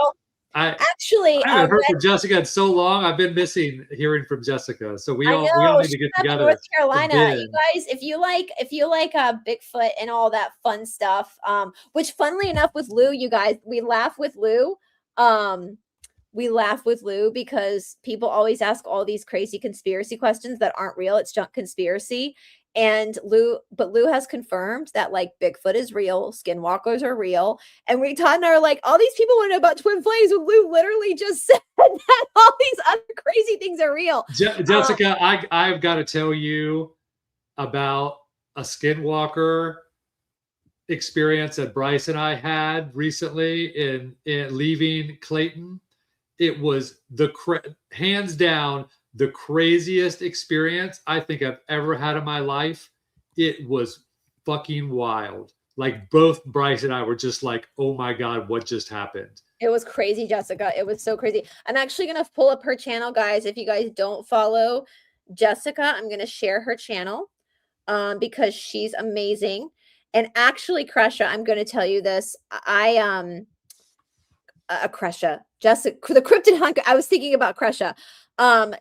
[SPEAKER 1] Actually,
[SPEAKER 2] I haven't heard from Jessica in so long. I've been missing hearing from Jessica. So we all need to get together.
[SPEAKER 1] North Carolina, you guys. If you like Bigfoot and all that fun stuff, which funnily enough with Lou, you guys, we laugh with Lou. We laugh with Lou because people always ask all these crazy conspiracy questions that aren't real. It's junk conspiracy. And Lou has confirmed that like Bigfoot is real, skinwalkers are real. And Todd and I are like, all these people want to know about twin flames when Lou literally just said that all these other crazy things are real.
[SPEAKER 2] Jessica, I've got to tell you about a skinwalker experience that Bryce and I had recently in leaving Clayton. It was hands down the craziest experience I think I've ever had in my life. It was fucking wild. Like both Bryce and I were just like, oh my God, what just happened?
[SPEAKER 1] It was crazy, Jessica. It was so crazy. I'm actually going to pull up her channel, guys. If you guys don't follow Jessica, I'm going to share her channel because she's amazing. And actually, Kresha, I'm going to tell you this. Kresha, Jessica, the cryptid hunter. I was thinking about Kresha.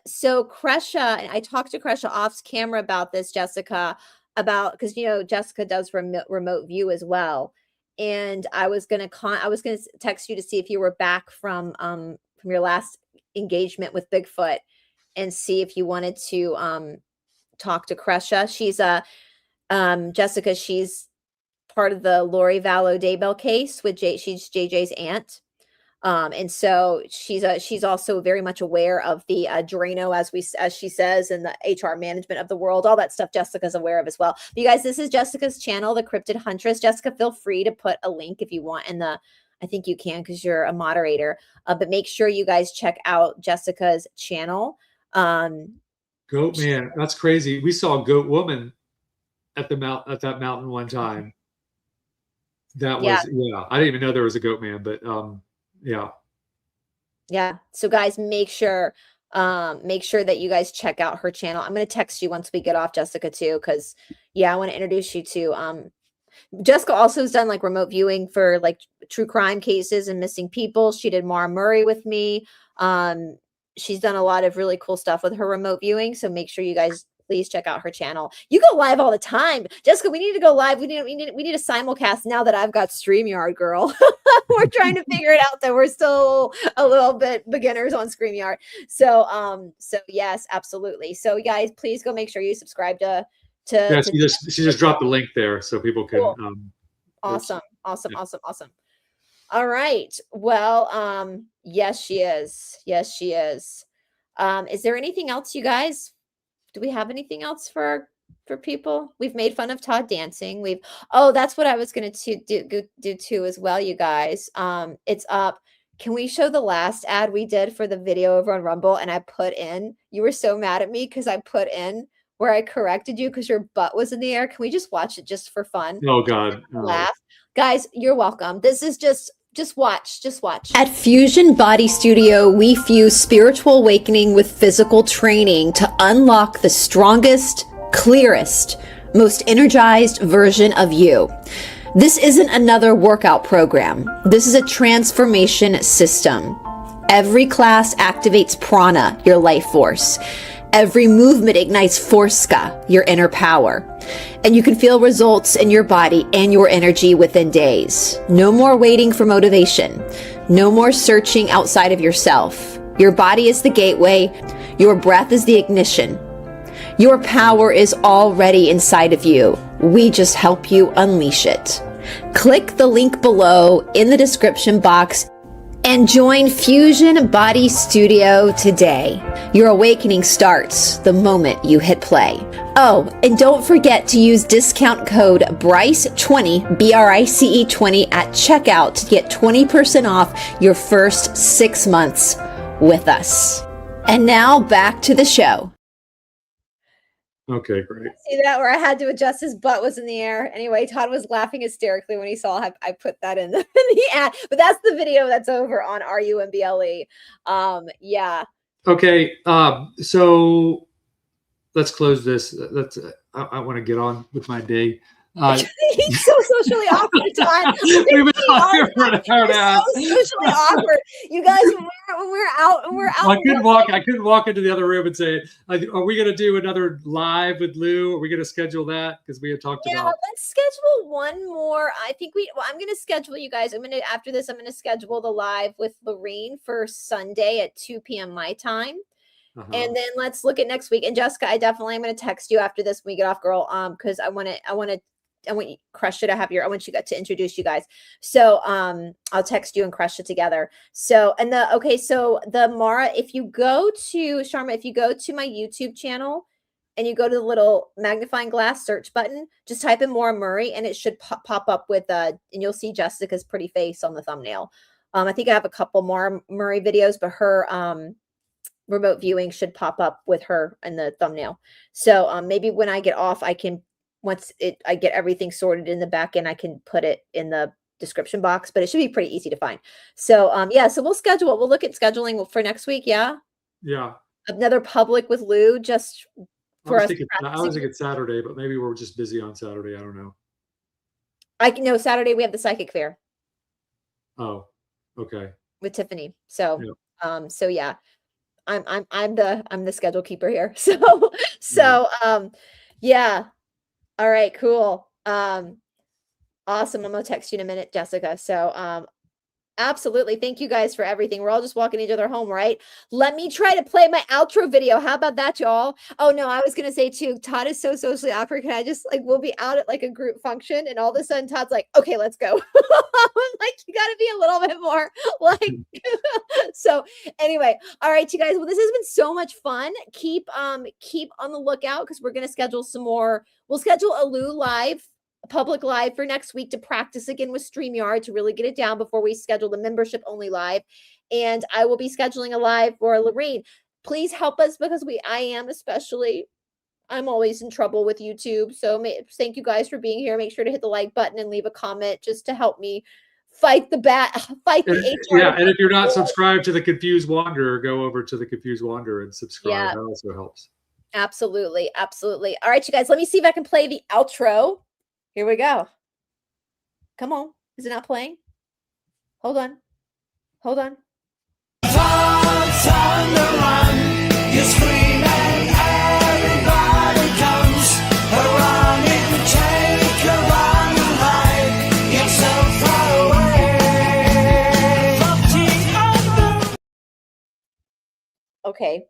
[SPEAKER 1] So Kresha, and I talked to Kresha off camera about this, Jessica, because Jessica does remote view as well. And I was gonna text you to see if you were back from your last engagement with Bigfoot, and see if you wanted to talk to Kresha. She's Jessica. She's part of the Lori Vallow Daybell case with she's JJ's aunt. And so she's also very much aware of the Drano, as she says, and the HR management of the world, all that stuff Jessica's aware of as well. But you guys, this is Jessica's channel, The Cryptid Huntress. Jessica, feel free to put a link if you want I think you can because you're a moderator. But make sure you guys check out Jessica's channel.
[SPEAKER 2] Goat man, that's crazy. We saw a goat woman at that mountain one time. That was I didn't even know there was a goat man, but
[SPEAKER 1] yeah. So guys, make sure that you guys check out her channel. I'm going to text you once we get off, Jessica, too, because I want to introduce you to Jessica also has done like remote viewing for like true crime cases and missing people. She did Mara Murray with me. She's done a lot of really cool stuff with her remote viewing. So make sure you guys please check out her channel. You go live all the time. Jessica, we need to go live. We need a simulcast now that I've got StreamYard, girl. We're trying to figure it out though. We're still a little bit beginners on StreamYard. So yes, absolutely. So you guys, please go make sure you subscribe to
[SPEAKER 2] Yeah, she just dropped the link there so people can
[SPEAKER 1] cool. Awesome. All right. Well, yes, she is. Yes, she is. Is there anything else, you guys? Do we have anything else for people? We've made fun of Todd dancing. That's what I was gonna do too as well, you guys. It's up. Can we show the last ad we did for the video over on Rumble? And I put in, you were so mad at me because I put in where I corrected you because your butt was in the air. Can we just watch it just for fun?
[SPEAKER 2] Oh God.
[SPEAKER 1] Laugh. Guys, you're welcome. This is just watch. At Fusion Body Studio, we fuse spiritual awakening with physical training to unlock the strongest, clearest, most energized version of you. This isn't another workout program. This is a transformation system. Every class activates prana, your life force. Every movement ignites forska, your inner power. And you can feel results in your body and your energy within days. No more waiting for motivation. No more searching outside of yourself. Your body is the gateway. Your breath is the ignition. Your power is already inside of you. We just help you unleash it. Click the link below in the description box and join Fusion Body Studio today. Your awakening starts the moment you hit play. Oh, and don't forget to use discount code BRICE20, BRICE20 at checkout to get 20% off your first 6 months with us. And now back to the show.
[SPEAKER 2] Okay, great.
[SPEAKER 1] See that where I had to adjust, his butt was in the air. Anyway, Todd was laughing hysterically when he saw I put that in the ad. But that's the video that's over on RUMBLE. Yeah.
[SPEAKER 2] Okay, so let's close this. I want to get on with my day.
[SPEAKER 1] He's so socially awkward, Todd.
[SPEAKER 2] We've been talking for an hour and a half.
[SPEAKER 1] So socially awkward. You guys, when we're out.
[SPEAKER 2] I couldn't walk into the other room and say, "Are we going to do another live with Lou? Are we going to schedule that?" Because we had talked about.
[SPEAKER 1] Let's schedule one more. I think I'm going to schedule, you guys. After this, I'm going to schedule the live with Lorene for Sunday at 2 p.m. my time. And then let's look at next week. And Jessica, I'm going to text you after this when we get off, girl. Because I want Crush it. I want you to introduce you guys. So I'll text you and Crush it together. So the Mara, if you go to my YouTube channel and you go to the little magnifying glass search button, just type in Mara Murray and it should pop up with and you'll see Jessica's pretty face on the thumbnail. I think I have a couple Mara Murray videos, but her remote viewing should pop up with her in the thumbnail. So maybe when I get off, I get everything sorted in the back end, I can put it in the description box, but it should be pretty easy to find. So so we'll look at scheduling for next week. Yeah. Another public with Lou just for us.
[SPEAKER 2] I was thinking Saturday, but maybe we're just busy on Saturday. I don't know.
[SPEAKER 1] No, Saturday we have the psychic fair.
[SPEAKER 2] Oh, okay.
[SPEAKER 1] With Tiffany. So yeah. I'm the schedule keeper here. Yeah. All right, cool. Awesome. I'm gonna text you in a minute, Jessica. So absolutely. Thank you guys for everything. We're all just walking each other home, right? Let me try to play my outro video. How about that, y'all? Oh no, I was gonna say too, Todd is so socially awkward. Can I just we'll be out at a group function and all of a sudden Todd's like, okay, let's go. I'm like, you gotta be a little bit more so anyway, all right, you guys. Well, this has been so much fun. Keep on the lookout because we're gonna schedule some more. We'll schedule a Lou public live for next week to practice again with StreamYard to really get it down before we schedule the membership only live. And I will be scheduling a live for Lorraine. Please help us because I'm always in trouble with YouTube. So thank you guys for being here. Make sure to hit the like button and leave a comment just to help me fight the HR.
[SPEAKER 2] Yeah, and if you're not subscribed to the Confused Wanderer, go over to the Confused Wanderer and subscribe.
[SPEAKER 1] Yeah.
[SPEAKER 2] That also helps.
[SPEAKER 1] Absolutely. All right, you guys, let me see if I can play the outro. Here we go. Come on. Is it not playing? Hold on. Hold on.
[SPEAKER 3] Todd's on the run. You scream and everybody comes around you. Take a run and hide yourself far away.
[SPEAKER 1] Okay.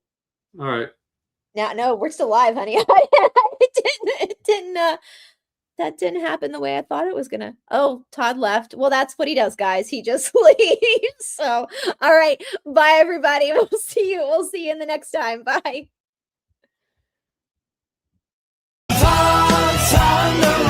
[SPEAKER 2] All right.
[SPEAKER 1] Now, no, we're still live, honey. That didn't happen the way I thought it was gonna. Oh, Todd left. Well, that's what he does, guys. He just leaves. So, all right. Bye, everybody. We'll see you. We'll see you in the next time. Bye.
[SPEAKER 3] Todd's on the